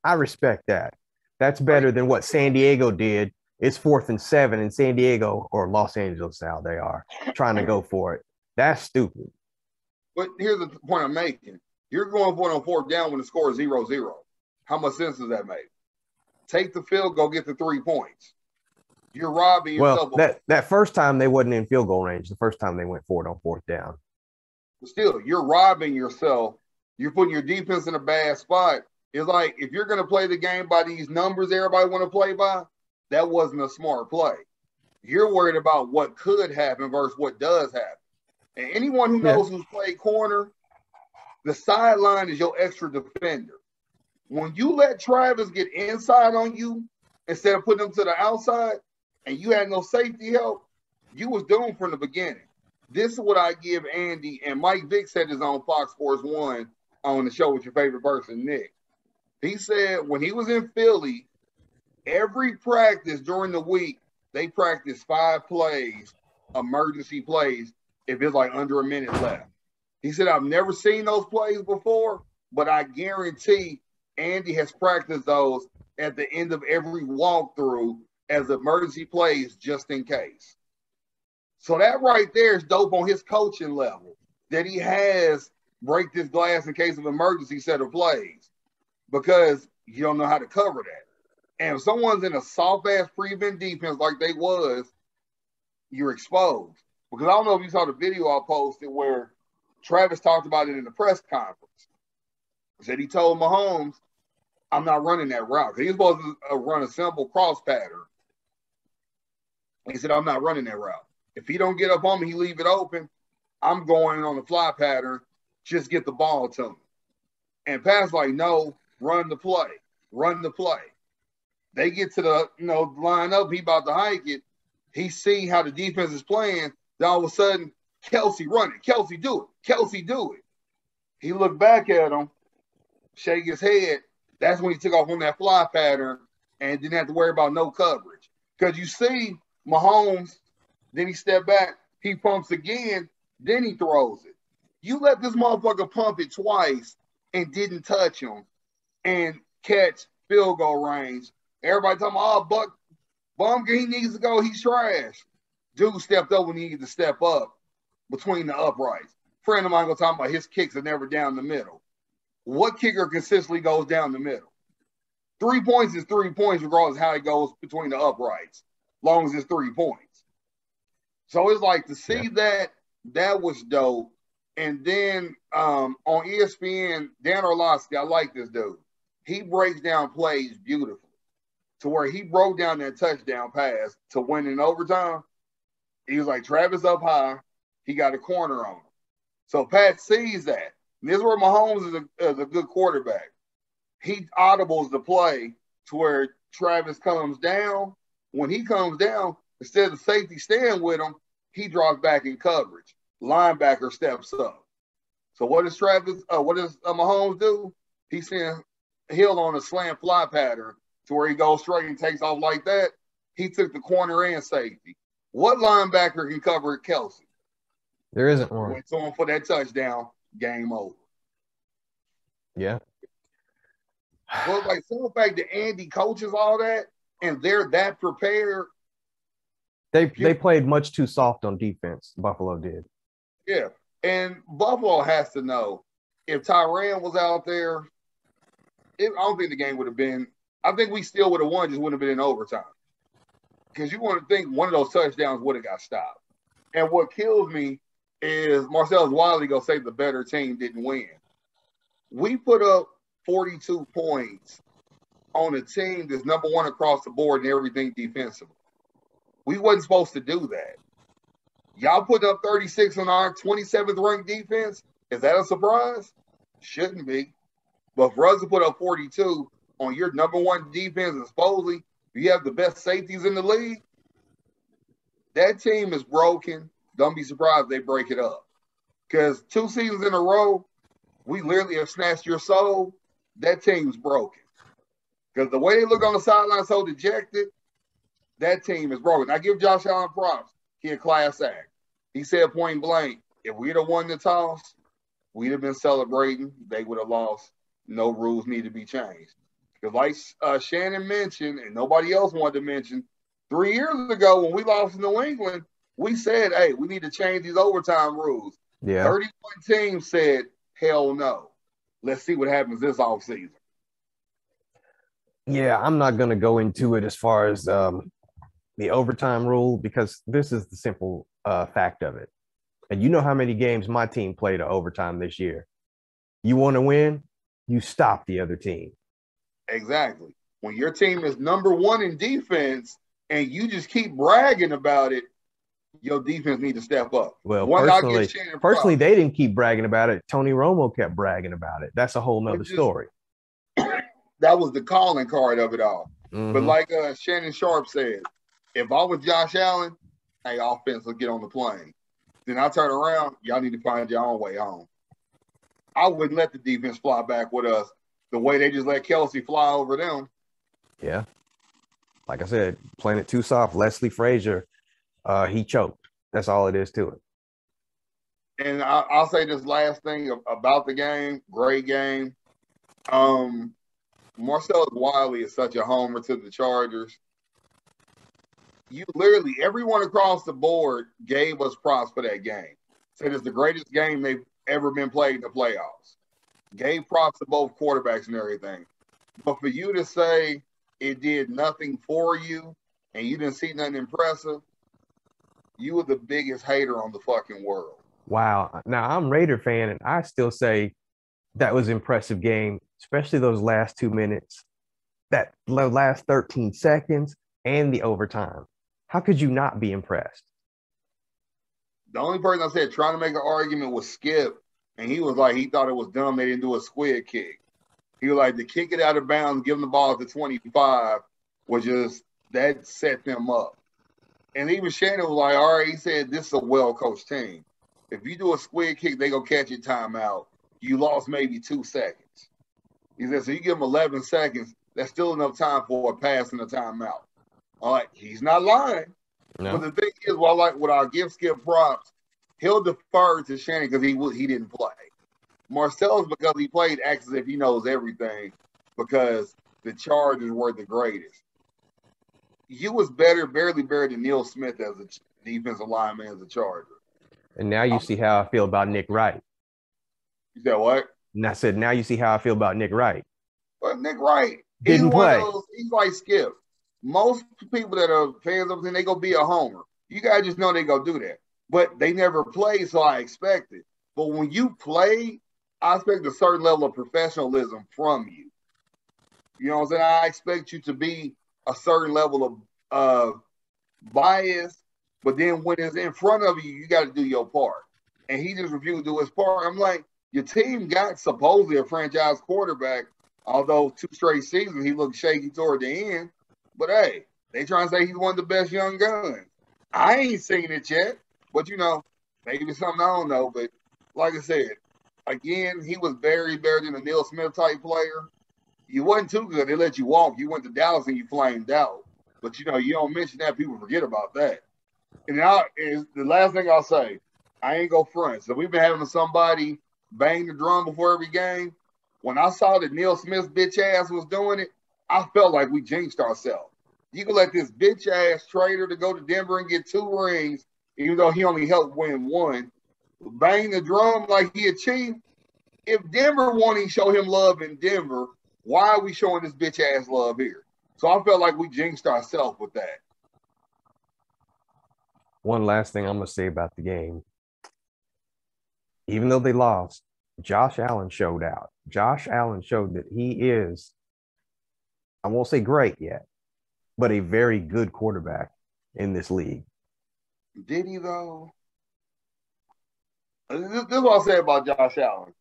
I respect that. That's better than what San Diego did. It's 4th and 7 in San Diego or Los Angeles now they are trying to go for it. That's stupid. But here's the point I'm making. You're going for it on fourth down when the score is 0-0. How much sense does that make? Take the field, go get the 3 points. You're robbing yourself. Well, that first time they wasn't in field goal range. The first time they went for it on fourth down. But still, you're robbing yourself. You're putting your defense in a bad spot. It's like if you're going to play the game by these numbers everybody want to play by, that wasn't a smart play. You're worried about what could happen versus what does happen. And anyone who knows who's played corner, the sideline is your extra defender. When you let Travis get inside on you instead of putting him to the outside and you had no safety help, you was doomed from the beginning. This is what I give Andy, and Mike Vick said this on Fox Sports 1 on the show with your favorite person, Nick. He said when he was in Philly, every practice during the week, they practiced 5 plays, emergency plays, if it's like under a minute left. He said, I've never seen those plays before, but I guarantee Andy has practiced those at the end of every walkthrough as emergency plays just in case. So that right there is dope on his coaching level, that he has break this glass in case of emergency set of plays, because you don't know how to cover that. And if someone's in a soft-ass prevent defense like they was, you're exposed. Because I don't know if you saw the video I posted where Travis talked about it in the press conference. He said he told Mahomes, I'm not running that route. Because he was supposed to run a simple cross pattern. He said, I'm not running that route. If he don't get up on me, he leave it open, I'm going on the fly pattern, just get the ball to him. And Pat's like, no, run the play. Run the play. They get to the, line up, he about to hike it. He see how the defense is playing. Then all of a sudden, Kelsey run it. Kelsey do it. Kelsey do it. He looked back at him, shake his head. That's when he took off on that fly pattern and didn't have to worry about no coverage. Because you see Mahomes, then he stepped back, he pumps again, then he throws it. You let this motherfucker pump it twice and didn't touch him and catch field goal range. Everybody talking about, Buck Bumger, he needs to go, he's trash. Dude stepped up when he needed to step up between the uprights. Friend of mine was talking about his kicks are never down the middle. What kicker consistently goes down the middle? 3 points is 3 points regardless of how it goes between the uprights, long as it's 3 points. So it's like to see that was dope. And then on ESPN, Dan Orlovsky, I like this dude. He breaks down plays beautifully to where he broke down that touchdown pass to win in overtime. He was like, Travis up high. He got a corner on him. So Pat sees that. And this is where Mahomes is a good quarterback. He audibles the play to where Travis comes down. When he comes down, instead of safety staying with him, he drops back in coverage. Linebacker steps up. So what does Mahomes do? He sends Hill on a slant fly pattern to where he goes straight and takes off like that. He took the corner and safety. What linebacker can cover Kelsey? There isn't one. Went to him for that touchdown, game over. Yeah. Well, like the fact that Andy coaches all that and they're that prepared. They played much too soft on defense. Buffalo did. Yeah. And Buffalo has to know if Tyrann was out there, I don't think the game would have been. I think we still would have won, just wouldn't have been in overtime. Because you want to think one of those touchdowns would have got stopped. And what kills me is Marcellus Wiley going to say the better team didn't win. We put up 42 points on a team that's number one across the board and everything defensively. We wasn't supposed to do that. Y'all put up 36 on our 27th ranked defense. Is that a surprise? Shouldn't be. But for us to put up 42 on your number one defense and supposedly you have the best safeties in the league, that team is broken. Don't be surprised if they break it up. Because 2 seasons in a row, we literally have snatched your soul. That team's broken. Because the way they look on the sideline so dejected, that team is broken. I give Josh Allen props. He a class act. He said point blank, if we'd have won the toss, we'd have been celebrating. They would have lost. No rules need to be changed. Because like Shannon mentioned, and nobody else wanted to mention, 3 years ago when we lost in New England, we said, hey, we need to change these overtime rules. Yeah. 31 teams said, hell no. Let's see what happens this offseason. Yeah, I'm not going to go into it as far as the overtime rule because this is the simple fact of it. And you know how many games my team played overtime this year. You want to win, you stop the other team. Exactly. When your team is number one in defense and you just keep bragging about it, your defense need to step up. Well, One, I give Shannon personally, props. they didn't keep bragging about it. Tony Romo kept bragging about it. That's a whole nother Just, story. that was the calling card of it all. But Mm-hmm. like Shannon Sharp said, if I was Josh Allen, hey, offense, let's get on the plane. Then I turn around, y'all need to find your own way home. I wouldn't let the defense fly back with us the way they just let Kelsey fly over them. Yeah. Like I said, playing it too soft. Leslie Frazier, he choked. That's all it is to it. And I'll say this last thing about the game. Great game. Marcellus Wiley is such a homer to the Chargers. You literally, everyone across the board gave us props for that game. Said it's the greatest game they've ever been played in the playoffs. Gave props to both quarterbacks and everything. But for you to say it did nothing for you and you didn't see nothing impressive, you were the biggest hater on the fucking world. Wow. Now I'm Raider fan, and I still say that was an impressive game, especially those last 2 minutes, that last 13 seconds, and the overtime. How could you not be impressed? The only person I said trying to make an argument was Skip, and he was like, he thought it was dumb they didn't do a squid kick. He was like, to kick it out of bounds, give them the ball at the 25 was just, that set them up. And even Shannon was like, all right, he said, this is a well-coached team. If you do a squid kick, they go catch your timeout. You lost maybe 2 seconds. He said, so you give them 11 seconds, that's still enough time for a pass and a timeout. All right, he's not lying. No. But the thing is, well, like what I'll give Skip props, he'll defer to Shannon because he didn't play. Marcellus, because he played, acts as if he knows everything because the Chargers were the greatest. You was barely better than Neil Smith as a defensive lineman as a Charger. And now you see how I feel about Nick Wright. You said what? And I said, now you see how I feel about Nick Wright. But Nick Wright, Didn't play. He's like Skip. Most people that are fans of him, they go be a homer. You guys just know they go do that. But they never play, so I expect it. But when you play, I expect a certain level of professionalism from you. You know what I'm saying? I expect you to be a certain level of bias, but then when it's in front of you, you got to do your part. And he just refused to do his part. I'm like, your team got supposedly a franchise quarterback, although 2 straight seasons he looked shaky toward the end. But hey, they trying to say he's one of the best young guns. I ain't seen it yet, but you know, maybe something I don't know. But like I said, again, he was very better than a Neil Smith type player. You wasn't too good. They let you walk. You went to Dallas and you flamed out. But you know, you don't mention that, people forget about that. And now is the last thing I'll say. I ain't go front. So we've been having somebody bang the drum before every game. When I saw that Neil Smith's bitch ass was doing it, I felt like we jinxed ourselves. You can let this bitch ass trader to go to Denver and get 2 rings, even though he only helped win 1. Bang the drum like he achieved. If Denver won't even show him love in Denver, why are we showing this bitch ass love here? So I felt like we jinxed ourselves with that. One last thing I'm going to say about the game. Even though they lost, Josh Allen showed out. Josh Allen showed that he is, I won't say great yet, but a very good quarterback in this league. Did he, though? This is what I'll say about Josh Allen.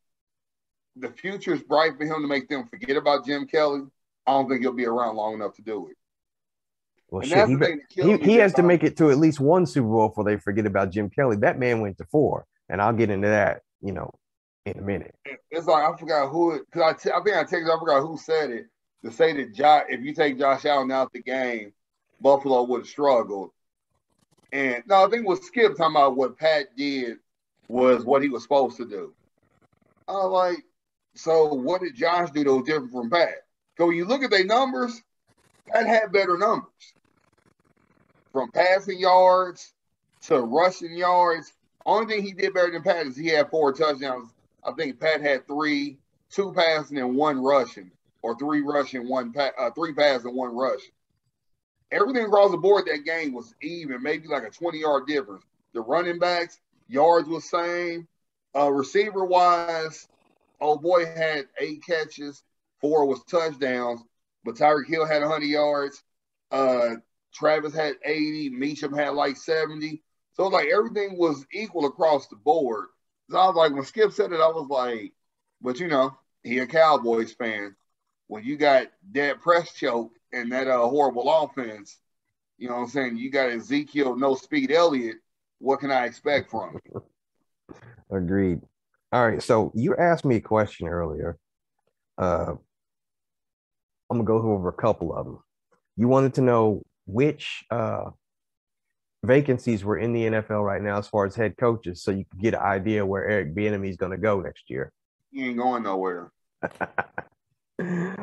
The future is bright for him to make them forget about Jim Kelly. I don't think he'll be around long enough to do it. Well, and shit, he has to make it to at least 1 Super Bowl before they forget about Jim Kelly. That man went to 4, and I'll get into that, you know, in a minute. It's like I forgot who, because I think I forgot who said it, to say that if you take Josh Allen out the game, Buffalo would have struggled. And no, I think it was Skip talking about what Pat did was what he was supposed to do. I was like, so what did Josh do that was different from Pat? Because when you look at their numbers, Pat had better numbers. From passing yards to rushing yards, Only thing he did better than Pat is he had 4 touchdowns. I think Pat had 3, 2 passing and 1 rushing, or 3 rushing, 3 passing, 1 rushing. Everything across the board that game was even, maybe like a 20-yard difference. The running backs, yards was same. Receiver-wise, old boy had 8 catches, 4 was touchdowns, but Tyreek Hill had 100 yards. Travis had 80. Meacham had like 70. So like everything was equal across the board. So I was like, when Skip said it, I was like, but you know, he a Cowboys fan. When you got that press choke and that horrible offense, you know what I'm saying? You got Ezekiel, no speed Elliott. What can I expect from him? Agreed. All right. So you asked me a question earlier. I'm gonna go over a couple of them. You wanted to know which vacancies were in the NFL right now as far as head coaches, so you could get an idea where Eric Bieniemy is going to go next year. He ain't going nowhere. All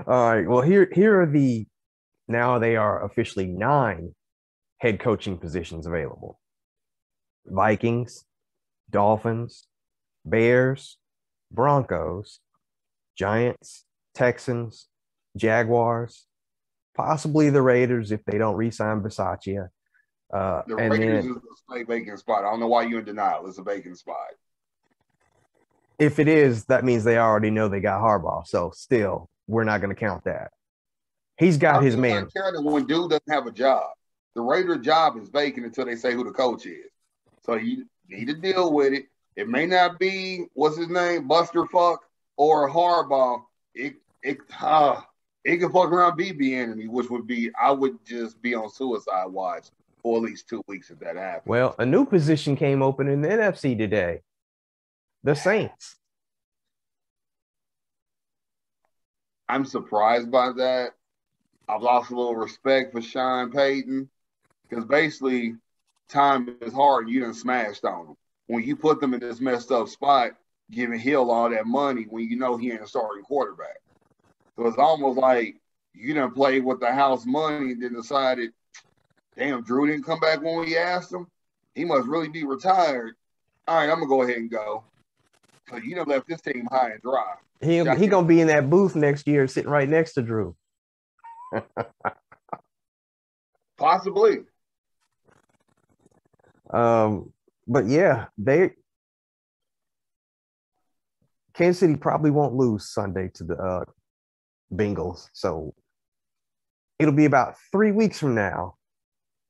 right. Well, here are the now they are officially 9 head coaching positions available: Vikings, Dolphins, Bears, Broncos, Giants, Texans, Jaguars, possibly the Raiders if they don't re-sign Bisaccia. The Raiders is a vacant spot. I don't know why you're in denial. It's a vacant spot. If it is, that means they already know they got Harbaugh. So still, we're not going to count that. He's got his man. When dude doesn't have a job, the Raider job is vacant until they say who the coach is. So you need to deal with it. It may not be what's his name, Buster Fuck or Harbaugh. It can fuck around be Bieniemy, which would be I would just be on suicide watch for at least 2 weeks if that happens. Well, a new position came open in the NFC today. The Saints. I'm surprised by that. I've lost a little respect for Sean Payton because basically time is hard. You done smashed on him. When you put them in this messed up spot, giving Hill all that money when you know he ain't a starting quarterback. So it's almost like you done played with the house money and then decided, damn, Drew didn't come back when we asked him. He must really be retired. All right, I'm going to go ahead and go. So you done left this team high and dry. He going to be in that booth next year sitting right next to Drew. Possibly. But yeah, Kansas City probably won't lose Sunday to the Bengals. So it'll be about 3 weeks from now.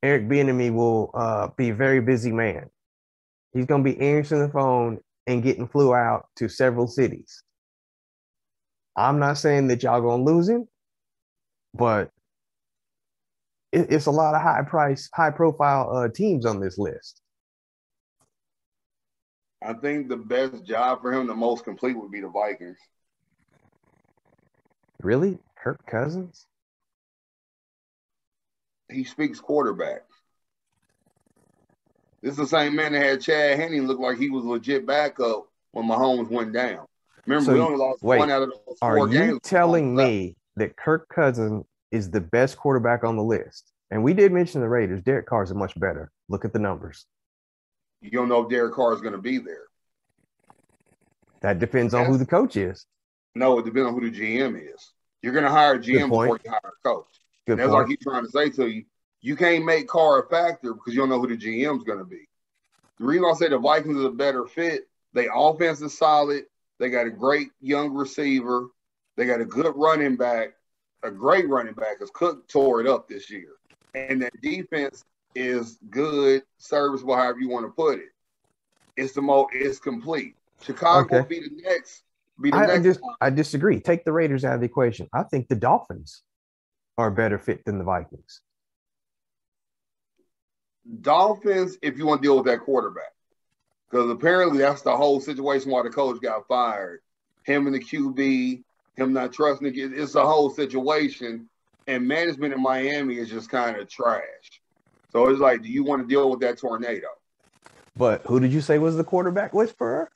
Eric Bieniemy will be a very busy man. He's going to be answering the phone and getting flew out to several cities. I'm not saying that y'all going to lose him, but it's a lot of high profile teams on this list. I think the best job for him, the most complete, would be the Vikings. Really? Kirk Cousins? He speaks quarterback. This is the same man that had Chad Henne look like he was legit backup when Mahomes went down. Remember, we only lost 1 out of those 4 games. Are you telling me that Kirk Cousins is the best quarterback on the list? And we did mention the Raiders. Derek Carr is much better. Look at the numbers. You don't know if Derek Carr is going to be there. That depends on who the coach is. No, it depends on who the GM is. You're going to hire a GM before you hire a coach. That's like he's trying to say to you. You can't make Carr a factor because you don't know who the GM is going to be. The reason I say the Vikings is a better fit, their offense is solid. They got a great young receiver. They got a good running back, a great running back because Cook tore it up this year. And that defense is good, serviceable, however you want to put it. It's complete. Chicago will be the next. I disagree. Take the Raiders out of the equation. I think the Dolphins are a better fit than the Vikings. Dolphins, if you want to deal with that quarterback, because apparently that's the whole situation why the coach got fired. Him and the QB, him not trusting the kid. It's a whole situation, and management in Miami is just kind of trash. So it's like, do you want to deal with that tornado? But who did you say was the quarterback whisperer?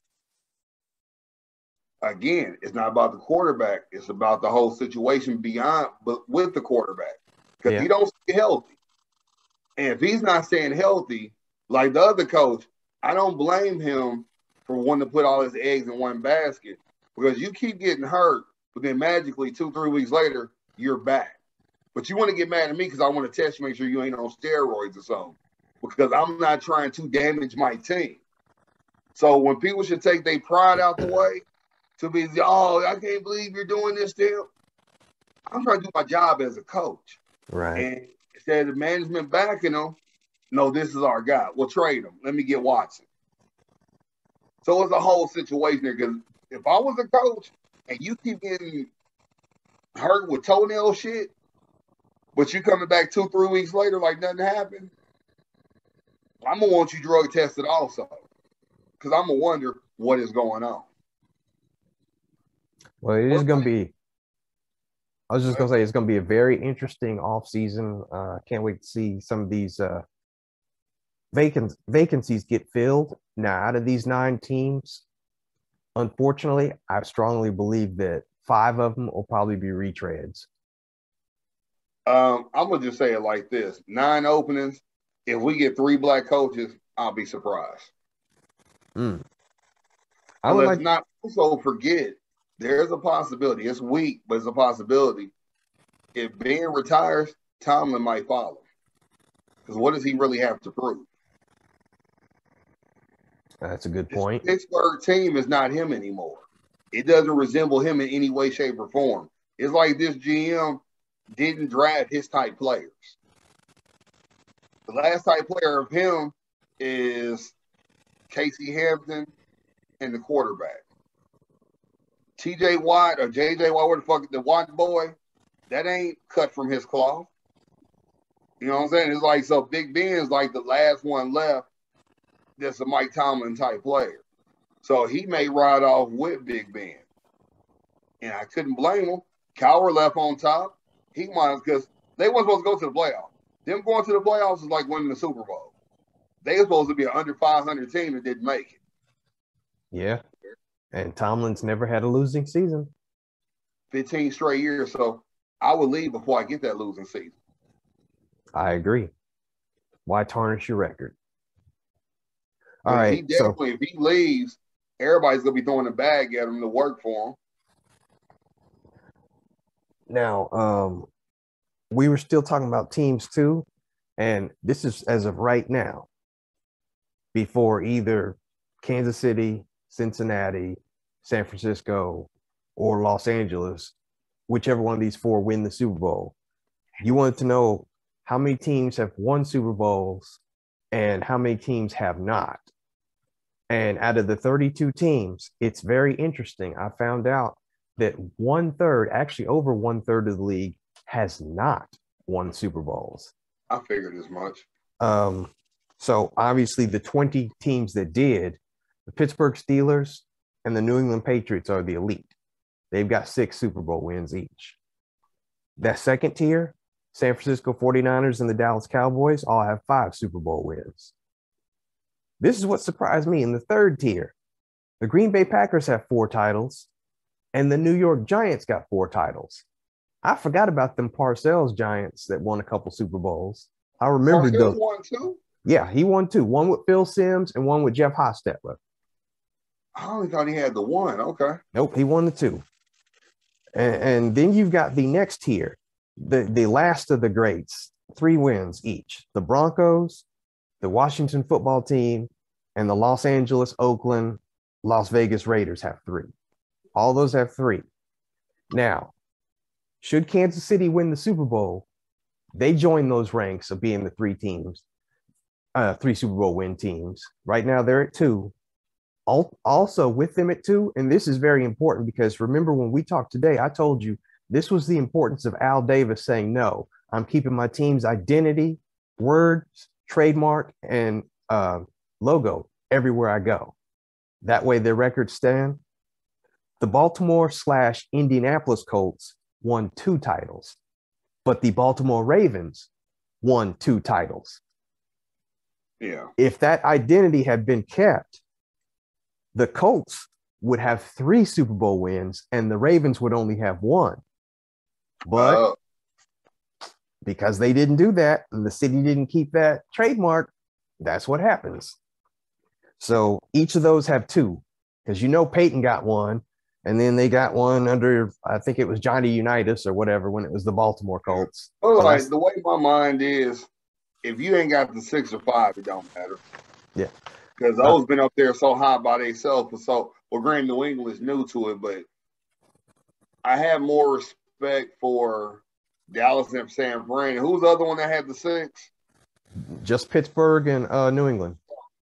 Again, it's not about the quarterback. It's about the whole situation beyond, but with the quarterback. Because he don't stay healthy. And if he's not staying healthy, like the other coach, I don't blame him for wanting to put all his eggs in one basket because you keep getting hurt, but then magically 2-3 weeks later, you're back. But you want to get mad at me because I want to test you, make sure you ain't on steroids or something, because I'm not trying to damage my team. So when people should take their pride out the way to be, oh, I can't believe you're doing this to him. I'm trying to do my job as a coach. Right. And instead of management backing him, no, this is our guy. We'll trade him. Let me get Watson. So it's a whole situation there because if I was a coach and you keep getting hurt with toenail shit, but you coming back 2-3 weeks later like nothing happened, I'm going to want you drug tested also because I'm going to wonder what is going on. Well, it is going to be, I was just going to say, it's going to be a very interesting offseason. Can't wait to see some of these vacancies get filled. Now, out of these 9 teams, unfortunately, I strongly believe that 5 of them will probably be retreads. I'm going to just say it like this. 9 openings. If we get 3 black coaches, I'll be surprised. Let's not also forget, there's a possibility. It's weak, but it's a possibility. If Ben retires, Tomlin might follow. Because what does he really have to prove? That's a good point. This Pittsburgh team is not him anymore. It doesn't resemble him in any way, shape, or form. It's like this GM didn't draft his type players. The last type player of him is Casey Hampton and the quarterback. TJ Watt or JJ Watt, what the fuck, the Watt boy, that ain't cut from his cloth. You know what I'm saying? It's like, so Big Ben's like the last one left that's a Mike Tomlin type player. So he may ride off with Big Ben. And I couldn't blame him. Cowher left on top. He might, because they weren't supposed to go to the playoffs. Them going to the playoffs is like winning the Super Bowl. They were supposed to be an under 500 team that didn't make it. Yeah. And Tomlin's never had a losing season. 15 straight years. So I would leave before I get that losing season. I agree. Why tarnish your record? All right. If he leaves, everybody's going to be throwing a bag at him to work for him. Now, we were still talking about teams too. And this is as of right now, before either Kansas City, Cincinnati, San Francisco, or Los Angeles, whichever one of these 4 win the Super Bowl. You wanted to know how many teams have won Super Bowls and how many teams have not. And out of the 32 teams, it's very interesting. I found out that 1/3, actually over 1/3 of the league, has not won Super Bowls. I figured as much. So obviously the 20 teams that did, the Pittsburgh Steelers and the New England Patriots are the elite. They've got 6 Super Bowl wins each. That second tier, San Francisco 49ers and the Dallas Cowboys all have 5 Super Bowl wins. This is what surprised me. In the third tier, the Green Bay Packers have 4 titles and the New York Giants got 4 titles. I forgot about them Parcells Giants that won a couple Super Bowls. I remembered those. Won 2? Yeah, he won 2. One with Phil Simms and one with Jeff Hostetler. I only thought he had the 1. Okay. Nope, he won the 2. And then you've got the next tier, the last of the greats, 3 wins each. The Broncos, the Washington football team, and the Los Angeles, Oakland, Las Vegas Raiders have 3. All those have 3. Now, should Kansas City win the Super Bowl, they join those ranks of being the 3 teams, 3 Super Bowl win teams. Right now, they're at 2. Also with them at 2, and this is very important because remember when we talked today, I told you this was the importance of Al Davis saying, no, I'm keeping my team's identity, words, trademark, and logo everywhere I go. That way their records stand. The Baltimore/Indianapolis Colts won 2 titles, but the Baltimore Ravens won 2 titles. Yeah. If that identity had been kept, the Colts would have 3 Super Bowl wins and the Ravens would only have 1. But because they didn't do that and the city didn't keep that trademark, that's what happens. So each of those have two, because Peyton got one, and then they got one under, I think it was Johnny Unitas or whatever when it was the Baltimore Colts. Well, So like that's the way my mind is, if you ain't got the 6 or 5, it don't matter. yeah. Because those been up there so high by themselves. Well, granted, New England is new to it, but I have more respect for Dallas and San Fran. Who's the other one that had the 6? Just Pittsburgh and New England.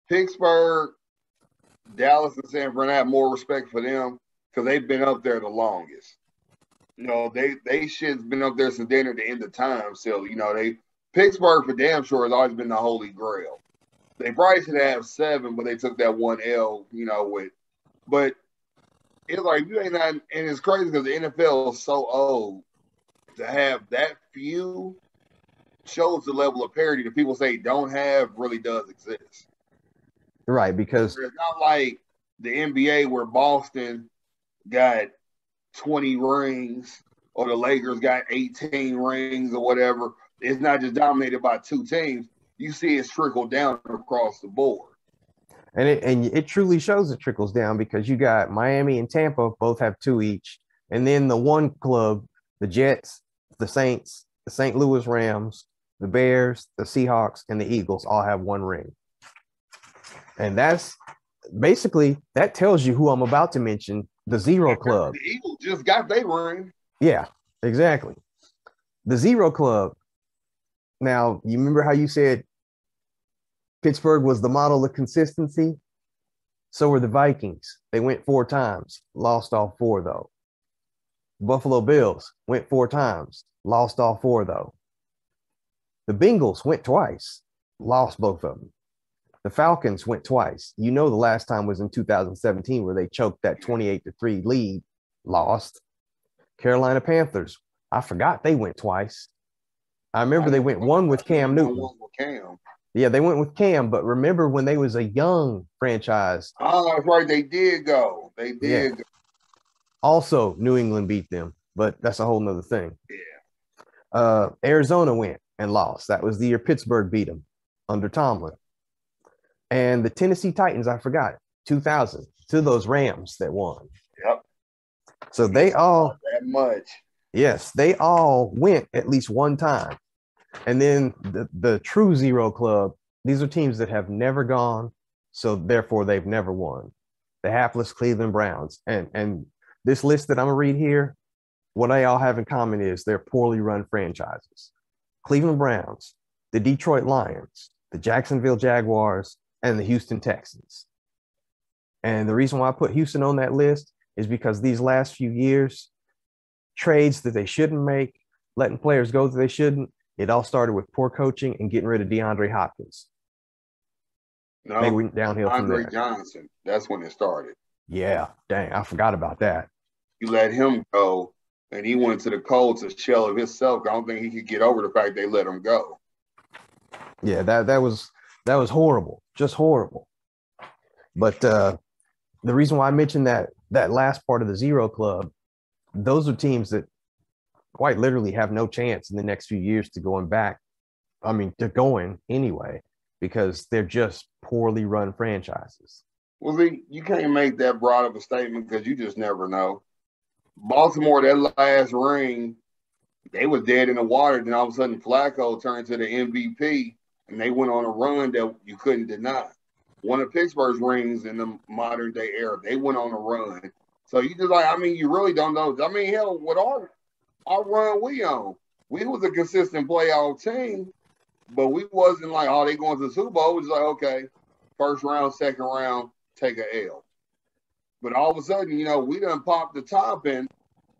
Pittsburgh, Dallas, and San Fran. I have more respect for them because they've been up there the longest. They shit's been up there since they're at the end of time. So, Pittsburgh for damn sure has always been the holy grail. They probably should have 7, but they took that one L, but it's like you ain't not, and it's crazy because the NFL is so old to have that few shows the level of parity that people say don't have really does exist. Right, because it's not like the NBA where Boston got 20 rings or the Lakers got 18 rings or whatever. It's not just dominated by 2 teams. You see it's trickled down across the board. And it truly shows it trickles down because you got Miami and Tampa both have 2 each. And then the one club, the Jets, the Saints, the St. Louis Rams, the Bears, the Seahawks, and the Eagles all have 1 ring. And that's basically, that tells you who I'm about to mention, the Zero Club. The Eagles just got their ring. Yeah, exactly. The Zero Club. Now, you remember how you said Pittsburgh was the model of consistency? So were the Vikings. They went 4 times, lost all 4 though. Buffalo Bills went 4 times, lost all 4 though. The Bengals went twice, lost both of them. The Falcons went twice. The last time was in 2017 where they choked that 28-3 lead, lost. Carolina Panthers, I forgot they went twice. I remember they went 1 with Cam Newton. Yeah, they went with Cam, but remember when they was a young franchise. Oh, that's right. They did go. They did go. Also, New England beat them, but that's a whole nother thing. Yeah. Arizona went and lost. That was the year Pittsburgh beat them under Tomlin. And the Tennessee Titans, I forgot, 2000, to those Rams that won. Yep. So they all that much. Yes, they all went at least 1 time. And then the true Zero Club, these are teams that have never gone, so therefore they've never won. The hapless Cleveland Browns. And this list that I'm gonna read here, what they all have in common is they're poorly run franchises. Cleveland Browns, the Detroit Lions, the Jacksonville Jaguars, and the Houston Texans. And the reason why I put Houston on that list is because these last few years, trades that they shouldn't make, letting players go that they shouldn't, it all started with poor coaching and getting rid of DeAndre Hopkins. No, they went downhill from there. Johnson, that's when it started. Yeah, dang, I forgot about that. You let him go, and he went to the Colts, a shell of himself. I don't think he could get over the fact they let him go. Yeah, that was horrible, just horrible. But the reason why I mentioned that last part of the Zero Club, those are teams that quite literally have no chance in the next few years to going back. I mean, to going anyway, because they're just poorly run franchises. Well, see, you can't make that broad of a statement because you just never know. Baltimore, that last ring, they were dead in the water. Then all of a sudden, Flacco turned to the MVP, and they went on a run that you couldn't deny. One of Pittsburgh's rings in the modern day era, they went on a run. So you just you really don't know. I mean, hell, what our run we on, we was a consistent playoff team, but we wasn't like, oh, they going to the Super Bowl. It was like, okay, first round, second round, take a L. But all of a sudden, we done popped the top and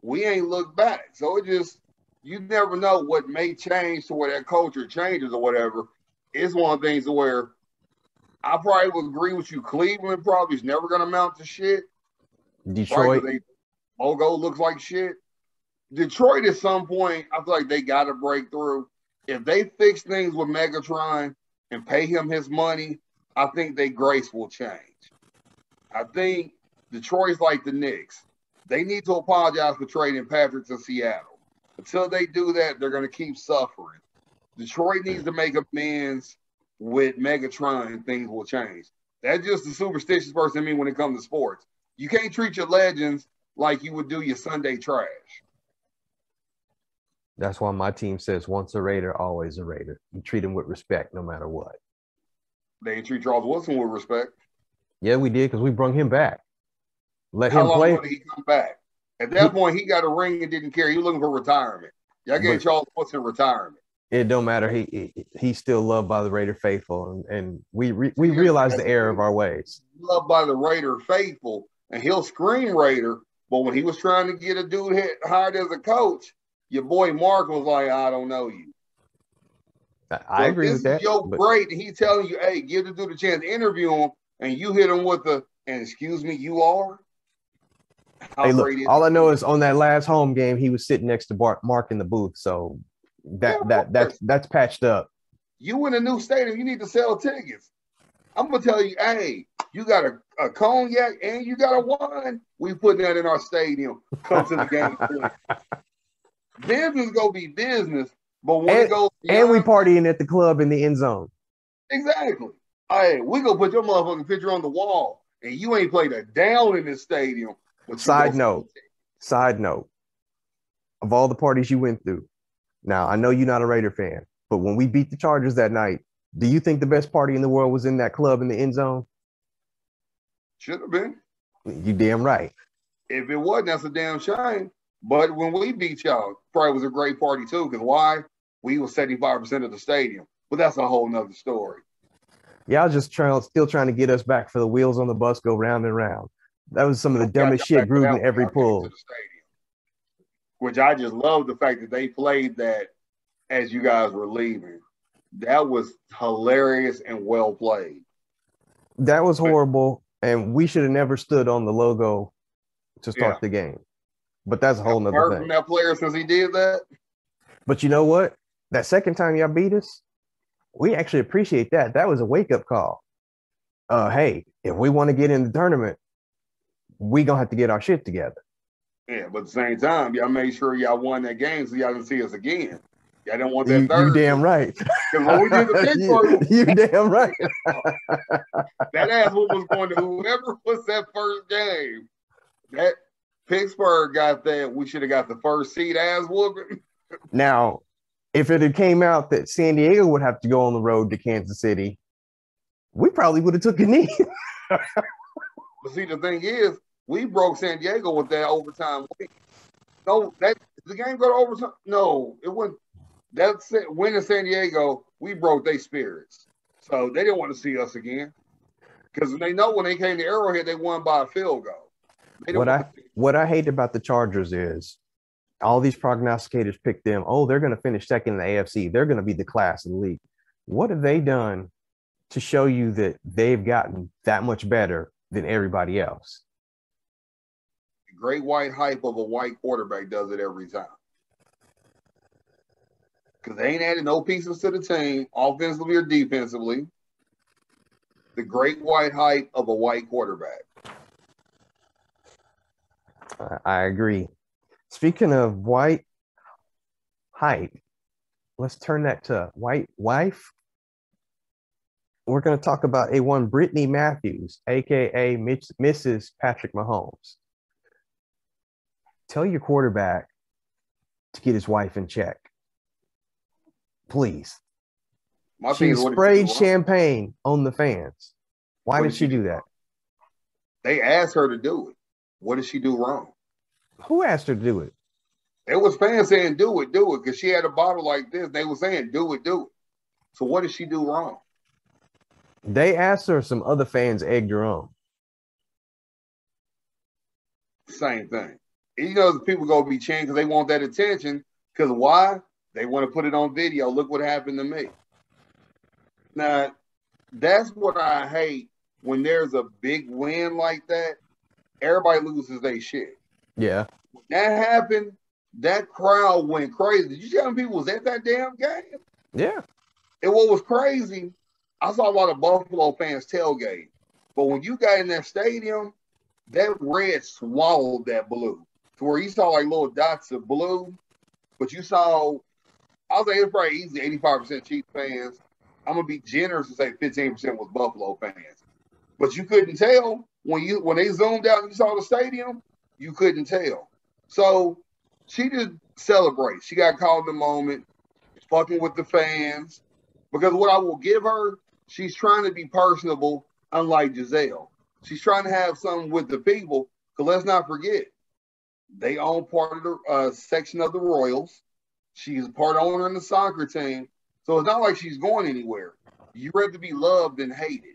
we ain't looked back. So it just, you never know what may change to where that culture changes or whatever. It's one of the things where I probably would agree with you. Cleveland probably is never going to amount to shit. Detroit. Right, logo looks like shit. Detroit at some point, I feel like they got to break through. If they fix things with Megatron and pay him his money, I think their grace will change. I think Detroit's like the Knicks. They need to apologize for trading Patrick to Seattle. Until they do that, they're going to keep suffering. Detroit needs to make amends with Megatron and things will change. That's just the superstitious person in me when it comes to sports. You can't treat your legends like you would do your Sunday trash. That's why my team says once a Raider, always a Raider. You treat them with respect no matter what. They didn't treat Charles Woodson with respect. Yeah, we did because we brung him back. Let How him long play. ago did he come back? At that point, he got a ring and didn't care. He was looking for retirement. Y'all gave Charles Woodson retirement. It don't matter. He's still loved by the Raider faithful, and we realize the error of our ways. Loved by the Raider faithful, and he'll scream Raider. But when he was trying to get a dude hired as a coach, your boy Mark was like, "I don't know you." I agree with that. This is your great, and he's telling you, "Hey, give the dude a chance to interview him," and you hit him with the, "And excuse me, you are." Hey, look, all I know is on that last home game, he was sitting next to Mark in the booth, so that's patched up. You in a new stadium, you need to sell tickets. I'm gonna tell you, hey, you got a cognac and you got a wine. We putting that in our stadium. Come to the game. Business gonna be business, but when it goes beyond, and we partying at the club in the end zone. Exactly. Hey, we gonna put your motherfucking picture on the wall, and you ain't played a down in this stadium. Side note, of all the parties you went through, now I know you're not a Raider fan, but when we beat the Chargers that night, do you think the best party in the world was in that club in the end zone? Should have been. You damn right. If it wasn't, that's a damn shame. But when we beat y'all, probably was a great party too. Because why? We was 75% of the stadium. But that's a whole nother story. Yeah, I was just still trying to get us back for the wheels on the bus go round and round. That was some of the dumbest shit Gruden ever pulled. Which I just love the fact that they played that as you guys were leaving. That was hilarious and well played. That was horrible, and we should have never stood on the logo to start the game. But that's a whole nother thing. From that player since he did that. But you know what? That second time y'all beat us, we actually appreciate that. That was a wake-up call. Hey, if we want to get in the tournament, we gonna have to get our shit together. Yeah, but at the same time, y'all made sure y'all won that game so y'all can see us again. Y'all didn't want that third. You damn right. Because when we did the Pittsburgh, you damn right. That ass was going to whoever was that first game. That Pittsburgh got that. We should have got the first seed ass whooping. Now, if it had came out that San Diego would have to go on the road to Kansas City, we probably would have took a knee. But see, the thing is, we broke San Diego with that overtime win. No, that the game go to overtime. No, it wasn't. That's it. Winning San Diego, we broke their spirits. So they didn't want to see us again. Because they know when they came to Arrowhead, they won by a field goal. What I hate about the Chargers is all these prognosticators pick them. Oh, they're going to finish second in the AFC. They're going to be the class of the league. What have they done to show you that they've gotten that much better than everybody else? The great white hype of a white quarterback does it every time. Because they ain't added no pieces to the team, offensively or defensively. The great white hype of a white quarterback. I agree. Speaking of white hype, let's turn that to white wife. We're going to talk about one Brittany Matthews, a.k.a. Mrs. Patrick Mahomes. Tell your quarterback to get his wife in check. Please. She sprayed champagne on the fans. Why did she do that? They asked her to do it. What did she do wrong? Who asked her to do it? There was fans saying, do it, because she had a bottle like this. They were saying, do it. So what did she do wrong? They asked her, some other fans egged her on. Same thing. You know, people go be chanting because they want that attention. Because why? They want to put it on video. Look what happened to me. Now, that's what I hate when there's a big win like that. Everybody loses their shit. Yeah. When that happened, that crowd went crazy. Did you see how many people was at that damn game? Yeah. And what was crazy, I saw a lot of Buffalo fans tailgate. But when you got in that stadium, that red swallowed that blue. To where you saw like little dots of blue. But you saw, I was like, it's probably easy, 85% Chiefs fans. I'm going to be generous and say 15% was Buffalo fans. But you couldn't tell when they zoomed out and you saw the stadium, you couldn't tell. So she just celebrates. She got caught in the moment, fucking with the fans. Because what I will give her, she's trying to be personable, unlike Giselle. She's trying to have something with the people. Because let's not forget, they own part of the section of the Royals. She's a part owner in the soccer team. So it's not like she's going anywhere. You rather be loved than hated.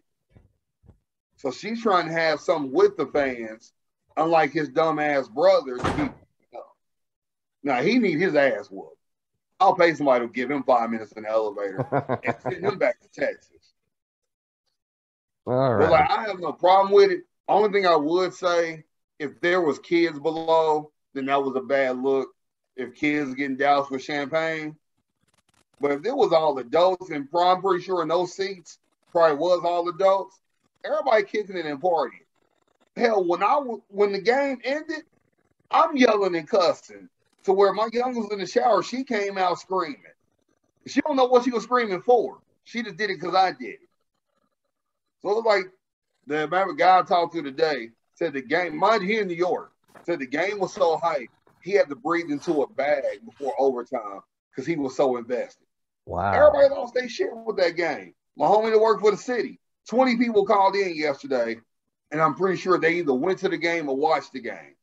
So she's trying to have something with the fans, unlike his dumbass brother. Now, he need his ass whooped. I'll pay somebody to give him 5 minutes in the elevator and send him back to Texas. All right. But like, I have no problem with it. Only thing I would say, if there was kids below, then that was a bad look. If kids getting doused with champagne. But if there was all adults, and I'm pretty sure in those seats probably was all adults, everybody kicking it and partying. Hell, when the game ended, I'm yelling and cussing to where my youngest was in the shower. She came out screaming. She don't know what she was screaming for. She just did it because I did it. So it was like the guy I talked to today said the game, mind you, he in New York, said the game was so hype, he had to breathe into a bag before overtime because he was so invested. Wow. Everybody lost their shit with that game. My homie that worked for the city, 20 people called in yesterday, and I'm pretty sure they either went to the game or watched the game.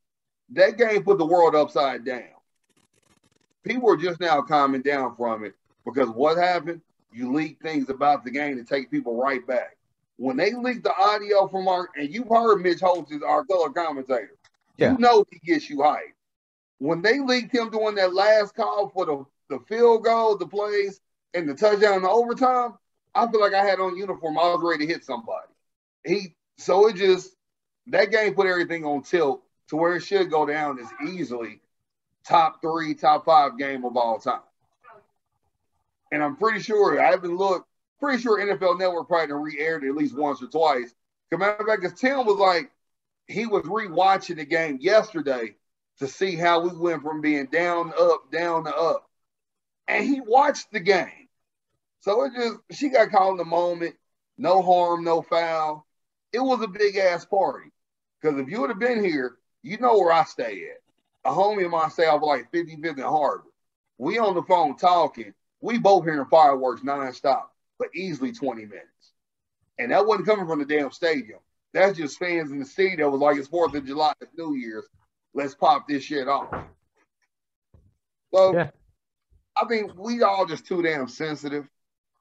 That game put the world upside down. People are just now calming down from it because what happened? You leak things about the game to take people right back. When they leaked the audio from and you've heard Mitch Holtz is our color commentator. Yeah. You know he gets you hyped. When they leaked him doing that last call for the field goal, the plays, and the touchdown in the overtime, I feel like I had on uniform. I was ready to hit somebody. That game put everything on tilt to where it should go down as easily top 3, top 5 game of all time. And I'm pretty sure, I haven't looked, pretty sure NFL Network probably re-aired it at least once or twice. Matter of fact, because Tim was like, he was re-watching the game yesterday to see how we went from being down to up. And he watched the game. So she got caught in the moment. No harm, no foul. It was a big-ass party. Because if you would have been here, you know where I stay at. A homie of mine stay off like 55th and Harvard. We on the phone talking. We both hearing fireworks nonstop for easily 20 minutes. And that wasn't coming from the damn stadium. That's just fans in the city that was like, it's 4th of July, it's New Year's. Let's pop this shit off. So, yeah. I think we all just too damn sensitive.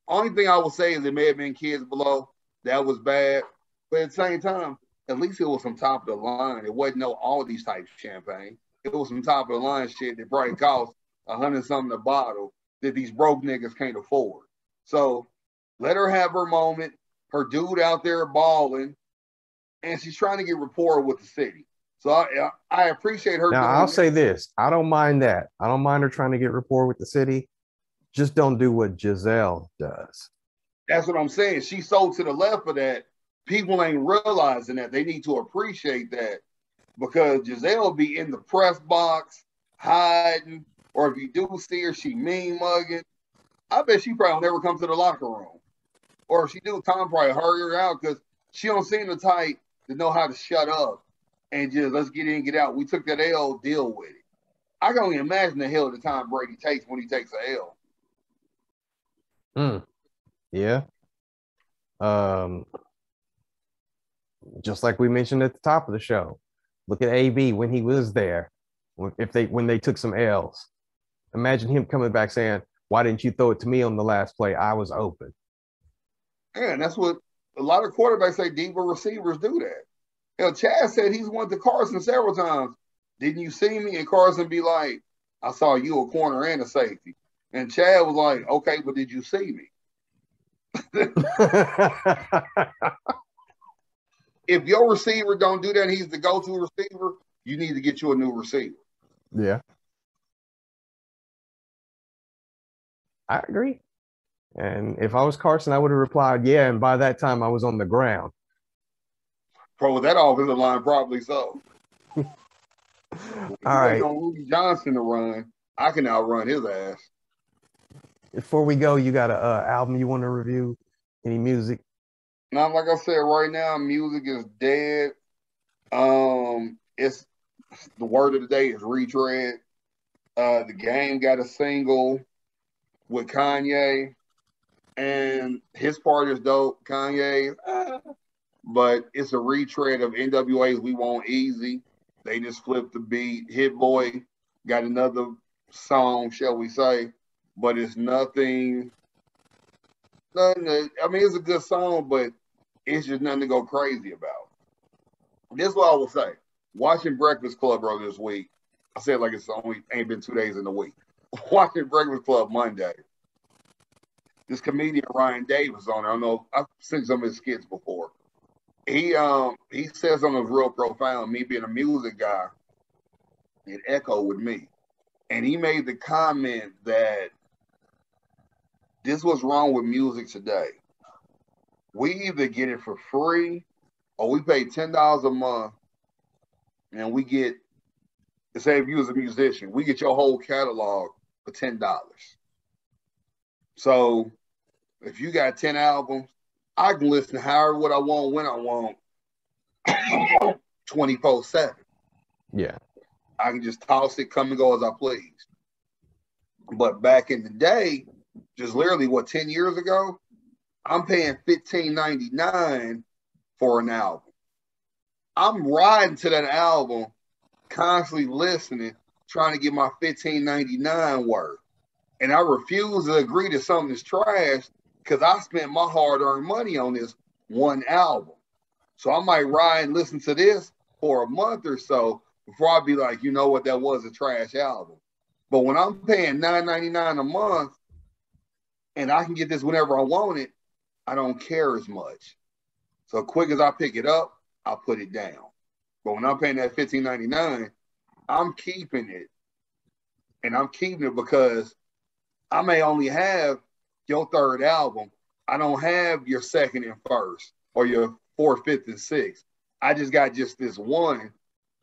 Only thing I will say is it may have been kids below. That was bad. But at the same time, at least it was some top of the line. It wasn't no Aldi's type champagne. It was some top of the line shit that probably cost $100-something a bottle that these broke niggas can't afford. So let her have her moment. Her dude out there balling, and she's trying to get rapport with the city. So I appreciate her. Now I'll say this: I don't mind that. I don't mind her trying to get rapport with the city. Just don't do what Giselle does. That's what I'm saying. She's so to the left of that. People ain't realizing that. They need to appreciate that because Giselle be in the press box hiding, or if you do see her, she mean mugging. I bet she probably never come to the locker room. Or if she do, Tom probably hurry her out because she don't seem the type to know how to shut up and just let's get in, get out. We took that L, deal with it. I can only imagine the hell the time Brady takes when he takes an L. Yeah. Just like we mentioned at the top of the show. Look at AB when he was there. When they took some L's. Imagine him coming back saying, "Why didn't you throw it to me on the last play? I was open." Yeah, and that's what a lot of quarterbacks say. Diva receivers do that. You know, Chad said he's went to Carson several times. Didn't you see me? And Carson be like, "I saw you a corner and a safety." And Chad was like, "Okay, but did you see me?" If your receiver don't do that, and he's the go-to receiver, you need to get you a new receiver. Yeah. I agree. And if I was Carson, I would have replied, yeah, and by that time I was on the ground. Pro that offensive line, probably so. All right. On Rudy Johnson to run, I can outrun his ass. Before we go, you got an album you want to review? Any music? Now, like I said, right now, music is dead. It's the word of the day is retread. The Game got a single with Kanye, and his part is dope. Kanye, but it's a retread of NWA's "We Want Easy." They just flipped the beat. Hit Boy got another song, shall we say, but it's nothing. Nothing. I mean, it's a good song, but it's just nothing to go crazy about. This is what I will say. Watching Breakfast Club bro this week, I said like it's only ain't been 2 days in the week. Watching Breakfast Club Monday, this comedian Ryan Davis on. I don't know. I've seen some of his skits before. He says something that's real profound. Me being a music guy, it echoed with me, and he made the comment that this was wrong with music today. We either get it for free or we pay $10 a month and we get, say if you was a musician, we get your whole catalog for $10. So if you got 10 albums, I can listen however what I want when I want 24/7. Yeah. I can just toss it, come and go as I please. But back in the day, just literally 10 years ago, I'm paying $15.99 for an album. I'm riding to that album, constantly listening, trying to get my $15.99 worth. And I refuse to agree to something that's trash because I spent my hard-earned money on this one album. So I might ride and listen to this for a month or so before I be like, you know what, that was a trash album. But when I'm paying $9.99 a month and I can get this whenever I want it, I don't care as much. So quick as I pick it up, I put it down. But when I'm paying that $15.99, I'm keeping it. And I'm keeping it because I may only have your third album. I don't have your second and first or your fourth, fifth, and sixth. I just got just this one,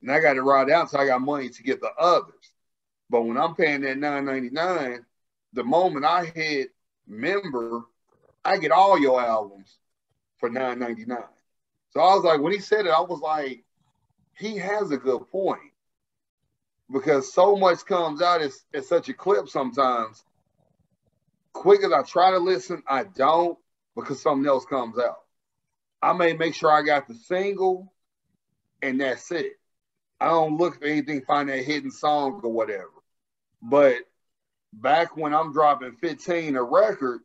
and I got to ride out until I got money to get the others. But when I'm paying that $9.99, the moment I hit member, I get all your albums for $9.99. So I was like, when he said it, I was like, he has a good point. Because so much comes out at such a clip sometimes. Quick as I try to listen, I don't because something else comes out. I may make sure I got the single and that's it. I don't look for anything, find that hidden song or whatever. But back when I'm dropping 15 a record,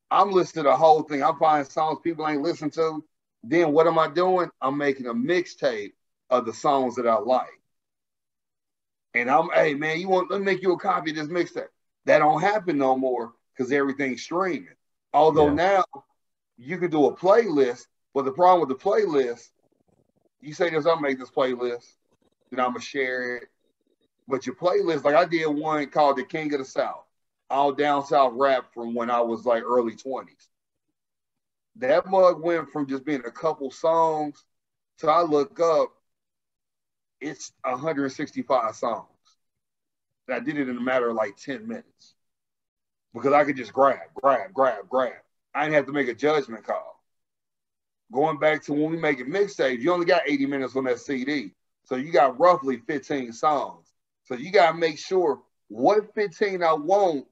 I'm listening to the whole thing. I'm finding songs people ain't listened to. Then what am I doing? I'm making a mixtape of the songs that I like. And hey man, let me make you a copy of this mixtape. That don't happen no more because everything's streaming. Although now you can do a playlist, but the problem with the playlist, you say this, I'll make this playlist, then I'm gonna share it. But your playlist, like I did one called The King of the South, all down south rap from when I was like early 20s. That mug went from just being a couple songs to I look up, it's 165 songs. And I did it in a matter of like 10 minutes because I could just grab. I didn't have to make a judgment call. Going back to when we making mixtapes, you only got 80 minutes on that CD. So you got roughly 15 songs. So you got to make sure what 15 I want,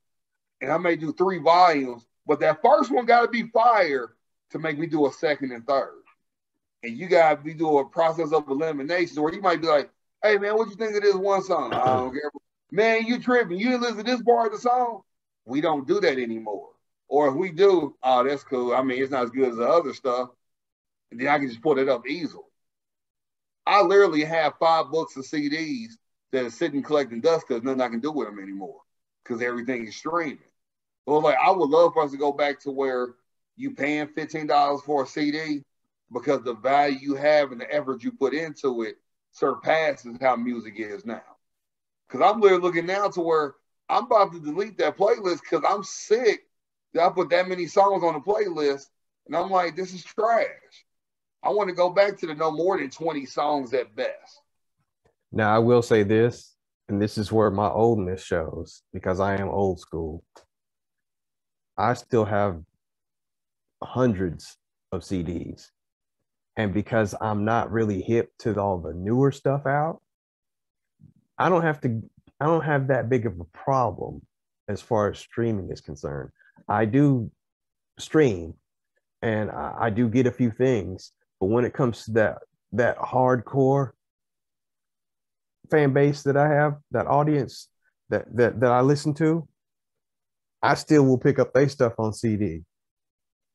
and I may do 3 volumes, but that first one got to be fire to make me do a second and third. And you got to be doing a process of elimination where you might be like, hey, man, what you think of this one song? I don't care. Man, you tripping. You didn't listen to this part of the song? We don't do that anymore. Or if we do, oh, that's cool. I mean, it's not as good as the other stuff. And then I can just put it up easily. I literally have 5 books of CDs that are sitting collecting dust because nothing I can do with them anymore because everything is streaming. So like, I would love for us to go back to where you paying $15 for a CD because the value you have and the effort you put into it surpasses how music is now. Because I'm literally looking now to where I'm about to delete that playlist because I'm sick that I put that many songs on the playlist. And I'm like, this is trash. I want to go back to the no more than 20 songs at best. Now, I will say this, and this is where my oldness shows because I am old school. I still have hundreds of CDs. And because I'm not really hip to all the newer stuff out, I don't have that big of a problem as far as streaming is concerned. I do stream and I do get a few things, but when it comes to that hardcore fan base that I have, that audience that I listen to, I still will pick up their stuff on CD.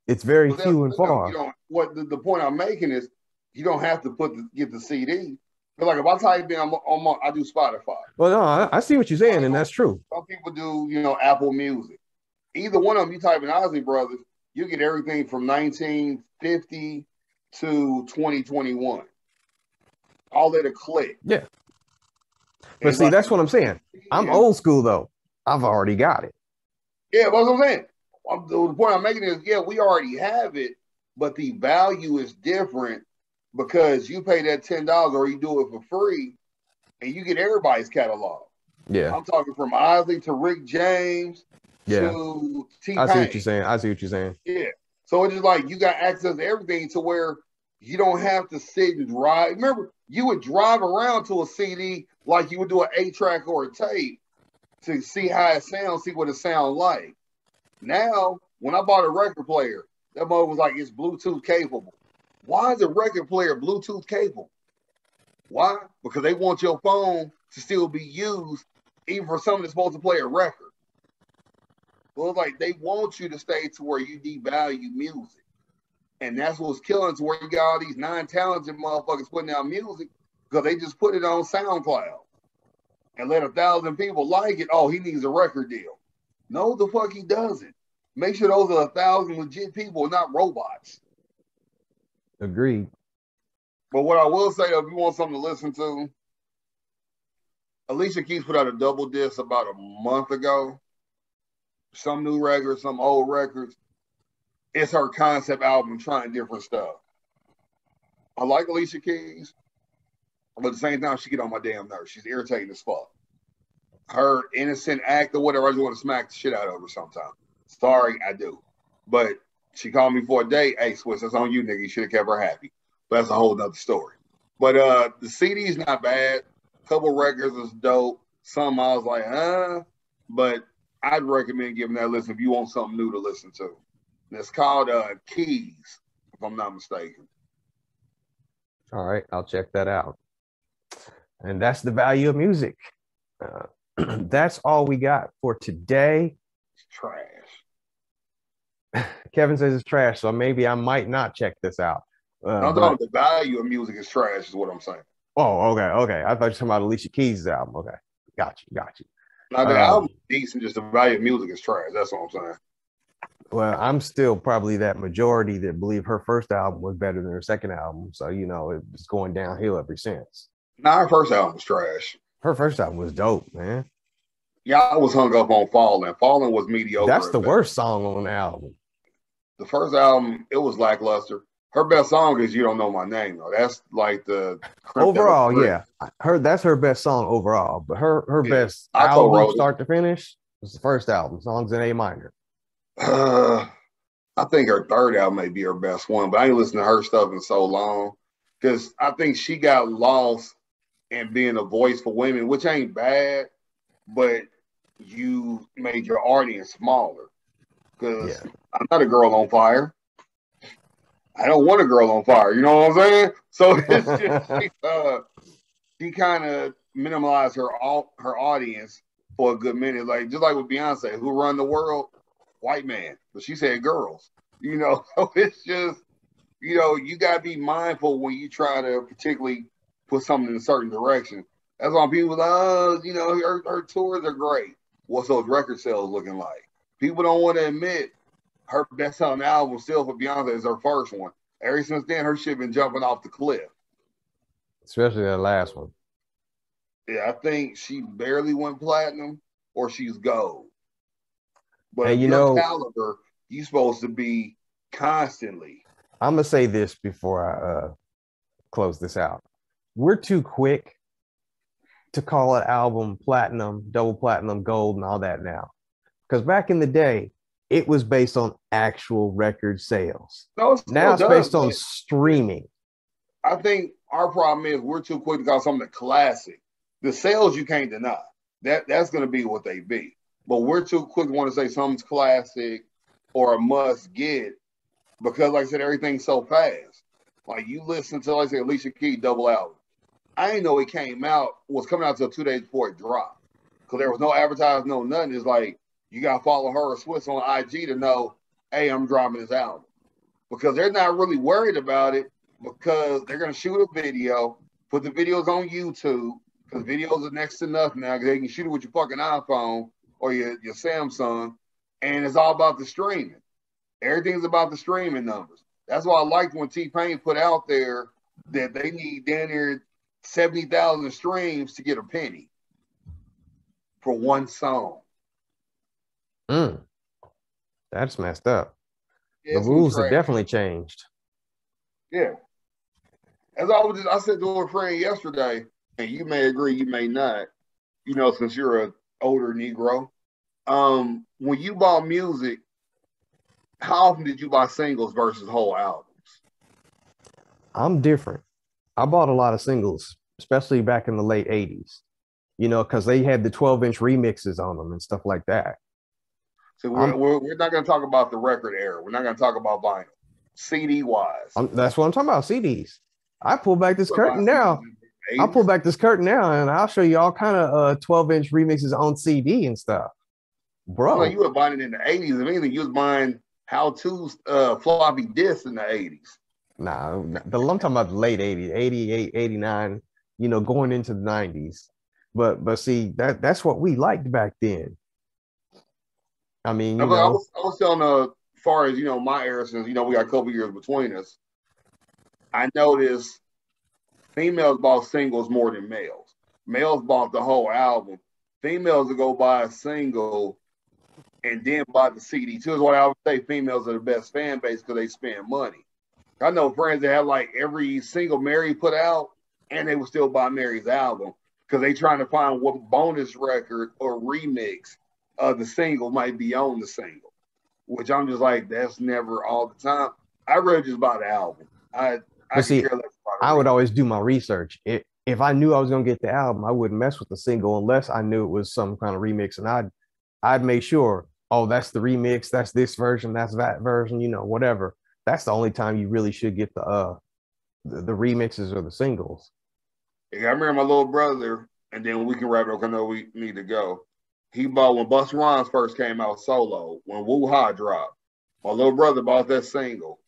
It's very few and far. What the point I'm making is, you don't have to get the CD. But like if I type in, I do Spotify. Well, no, I see what you're saying, and that's true. Some people do, Apple Music. Either one of them, you type in Ozzy Brothers, you get everything from 1950 to 2021. All at a click. Yeah. But see, that's what I'm saying. I'm old school though. I've already got it. Yeah, that's what I'm saying. The point I'm making is, yeah, we already have it, but the value is different because you pay that $10 or you do it for free, and you get everybody's catalog. Yeah, I'm talking from Ozzy to Rick James to T-Pain. I see what you're saying. Yeah, so it's just like you got access to everything to where you don't have to sit and drive. Remember, you would drive around to a CD like you would do an 8-track or a tape to see how it sounds, see what it sounds like. Now, when I bought a record player, that mother was like, it's Bluetooth capable. Why is a record player Bluetooth capable? Why? Because they want your phone to still be used, even for something that's supposed to play a record. Well, it's like they want you to stay to where you devalue music. And that's what's killing, to where you got all these non-talented motherfuckers putting out music because they just put it on SoundCloud and let 1,000 people like it. Oh, he needs a record deal. No, the fuck he doesn't. Make sure those are 1,000 legit people, not robots. Agreed. But what I will say, if you want something to listen to, Alicia Keys put out a double disc about a month ago. Some new records, some old records. It's her concept album trying different stuff. I like Alicia Keys, but at the same time, she get on my damn nerves. She's irritating as fuck. Her innocent act or whatever, I just want to smack the shit out of her sometimes. Sorry, I do. But she called me for a date. Hey, Swiss, that's on you, nigga. You should have kept her happy. But that's a whole nother story. But the CD's not bad. Couple records is dope. Some I was like, but I'd recommend giving that a listen if you want something new to listen to. And it's called Keys, if I'm not mistaken. All right, I'll check that out. And that's the value of music. That's all we got for today. It's trash. Kevin says it's trash, so maybe I might not check this out. I'm talking the value of music is trash, is what I'm saying. Oh, okay. I thought you were talking about Alicia Keys' album. Okay, got you. Now the album is decent, just the value of music is trash. That's what I'm saying. Well, I'm still probably that majority that believe her first album was better than her second album. So, it's going downhill ever since. Nah, her first album was trash. Her first album was dope, man. Yeah, I was hung up on Fallen. Fallen was mediocre. That's the worst song on the album. The first album, it was lackluster. Her best song is You Don't Know My Name, though. That's like the overall, yeah. That's her best song overall. But her best album, start to finish, was the first album, songs in A minor. I think her third album may be her best one, but I ain't listened to her stuff in so long because I think she got lost in being a voice for women, which ain't bad, but you made your audience smaller. Because I'm not a girl on fire. I don't want a girl on fire. You know what I'm saying? So it's just she kind of minimalized her audience for a good minute. Like just like with Beyonce, who run the world? White man. But she said girls. So it's just, you gotta be mindful when you try to particularly put something in a certain direction. That's why people like, her tours are great. What's those record sales looking like? People don't want to admit her best-selling album still for Beyonce is her first one. Ever since then, her shit been jumping off the cliff. Especially that last one. Yeah, I think she barely went platinum or she's gold. But and your caliber, you're supposed to be constantly. I'm going to say this before I close this out. We're too quick to call an album platinum, double platinum, gold, and all that now. Because back in the day, it was based on actual record sales. No, it Now still it's does, based on but streaming. I think our problem is we're too quick to call something a classic. The sales you can't deny. That's going to be what they be. But we're too quick to want to say something's classic or a must get because, like I said, everything's so fast. Like you listen to, like I said, Alicia Keys double album. I didn't know it was coming out until 2 days before it dropped because there was no advertising, no nothing. It's like you got to follow her or Swiss on IG to know, hey, I'm dropping this album because they're not really worried about it because they're going to shoot a video, put the videos on YouTube because videos are next to nothing now because they can shoot it with your fucking iPhone or your Samsung, and it's all about the streaming. Everything's about the streaming numbers. That's why I liked when T-Pain put out there that they need down there 70,000 streams to get a penny for one song. That's messed up. Yeah, The rules have definitely changed. Yeah. I said to a friend yesterday, and you may agree, you may not, since you're an older Negro. When you bought music, how often did you buy singles versus whole albums? I'm different. I bought a lot of singles, especially back in the late 80s, because they had the 12-inch remixes on them and stuff like that. So we're not going to talk about the record era. We're not going to talk about vinyl. CD wise. That's what I'm talking about, CDs. I pull back this curtain now. I'll pull back this curtain now and I'll show you all kind of 12-inch remixes on CD and stuff. Bro. You were buying it in the 80s. If anything, you was buying how-to floppy disks in the 80s. Nah, I'm talking about the late 80s, 88, 89, going into the 90s. But see, that's what we liked back then. I mean, I was telling as far as my era, since we got a couple years between us, I noticed females bought singles more than males. Males bought the whole album. Females would go buy a single and then buy the CD too. Is why I would say females are the best fan base because they spend money. I know friends that have like every single Mary put out, and they would still buy Mary's album because they trying to find what bonus record or remix of the single might be on the single. Which I'm just like, that's never all the time. I'd rather just buy the album. I would always do my research. If I knew I was gonna get the album, I wouldn't mess with the single unless I knew it was some kind of remix, and I'd make sure, oh, that's the remix, that's this version, that's that version, whatever. That's the only time you really should get the remixes or the singles. Yeah, I remember my little brother, and then we can wrap it up. I know we need to go. He bought when Busta Rhymes first came out solo, when Woo Ha dropped. My little brother bought that single.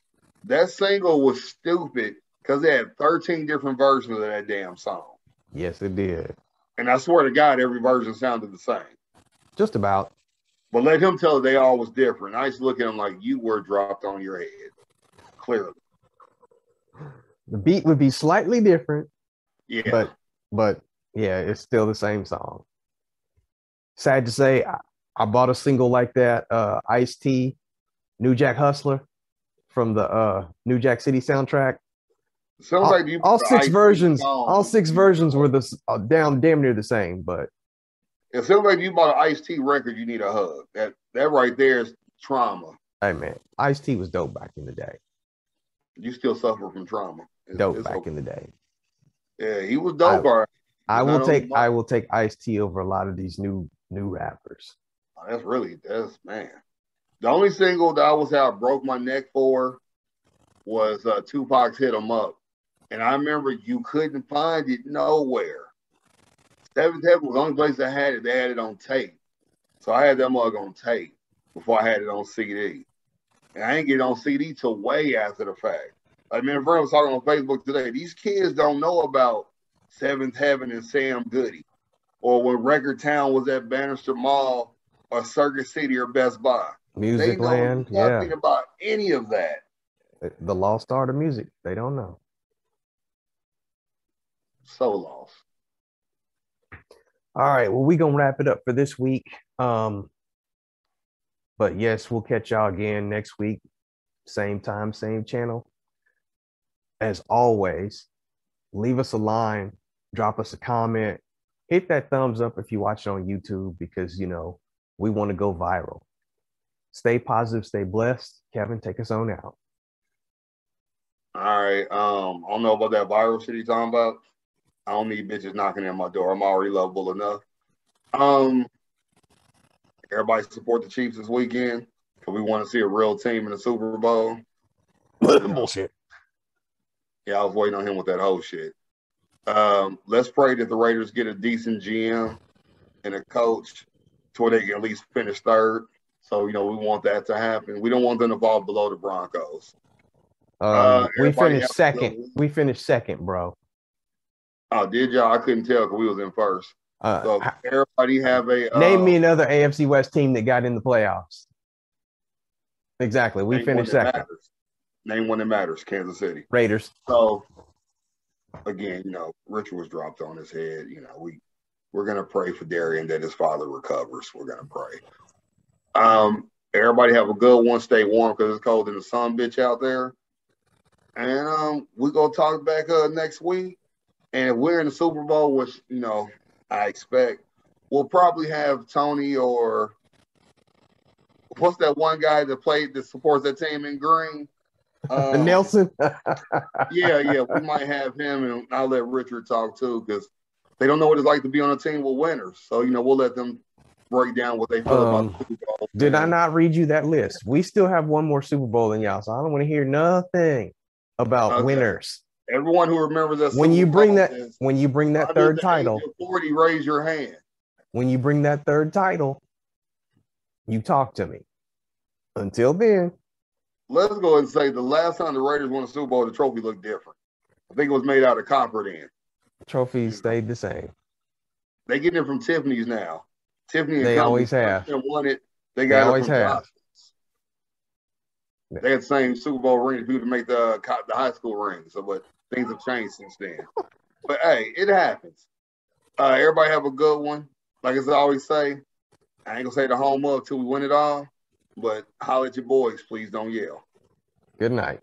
That single was stupid because they had 13 different versions of that damn song. Yes, it did. And I swear to God, every version sounded the same. Just about. But let him tell it they all was different. I used to look at him like you were dropped on your head. Clearly. The beat would be slightly different. Yeah. But yeah, it's still the same song. Sad to say, I bought a single like that, Ice-T, New Jack Hustler from the New Jack City soundtrack. All six versions were damn near the same, but if somebody you bought an Ice-T record, you need a hug. That right there is trauma. Hey man, Ice-T was dope back in the day. You still suffer from trauma. It's back in the day. Yeah, he was dope. I will take Ice-T over a lot of these new rappers. That's man. The only single that I was out broke my neck for was Tupac's "Hit 'Em Up," and I remember you couldn't find it nowhere. Seventh Heaven was the only place that had it. They had it on tape, so I had that mug on tape before I had it on CD. And I didn't get it on CD till way after the fact. Like, me and a friend was talking on Facebook today. These kids don't know about Seventh Heaven and Sam Goody, or when Record Town was at Bannister Mall or Circuit City or Best Buy. Music Land, yeah. Nothing about any of that. The lost art of music. They don't know. So lost. All right. Well, we're going to wrap it up for this week. But yes, we'll catch y'all again next week. Same time, same channel. As always, leave us a line, drop us a comment, hit that thumbs up if you watch it on YouTube because, we want to go viral. Stay positive, stay blessed. Kevin, take us on out. All right. I don't know about that viral shit he's talking about. I don't need bitches knocking at my door. I'm already lovable enough. Everybody support the Chiefs this weekend because we want to see a real team in the Super Bowl. Bullshit. Yeah, I was waiting on him with that whole shit. Let's pray that the Raiders get a decent GM and a coach to where they can at least finish third. So, we want that to happen. We don't want them to fall below the Broncos. We finished second. We finished second, bro. Oh, did y'all? I couldn't tell because we was in first. So everybody have a name me another AFC West team that got in the playoffs. Exactly. We finished second. Matters. Name one that matters. Kansas City. Raiders. So again, Richard was dropped on his head. We're gonna pray for Darian that his father recovers. We're gonna pray. Everybody have a good one. Stay warm because it's cold in the sun, bitch, out there. And we gonna talk back next week. And if we're in the Super Bowl, which I expect, we'll probably have Tony or what's that one guy that supports that team in green? Nelson. yeah, we might have him, and I'll let Richard talk too because they don't know what it's like to be on a team with winners. So we'll let them break down what they feel about the Super Bowl. Did I not read you that list? We still have one more Super Bowl than y'all, so I don't want to hear nothing about winners. Everyone who remembers that when you bring that third title, 40, raise your hand. When you bring that third title, you talk to me. Until then, let's go and say the last time the Raiders won a Super Bowl, the trophy looked different. I think it was made out of copper then. Trophies stayed the same. They get it from Tiffany's now. Tiffany they always have. Won it. They got always it from have. They had the same Super Bowl ring as people to make the high school ring. So, but things have changed since then. But hey, it happens. Everybody have a good one. Like as I always say, I ain't gonna say the home up till we win it all. But holler at your boys, please don't yell. Good night.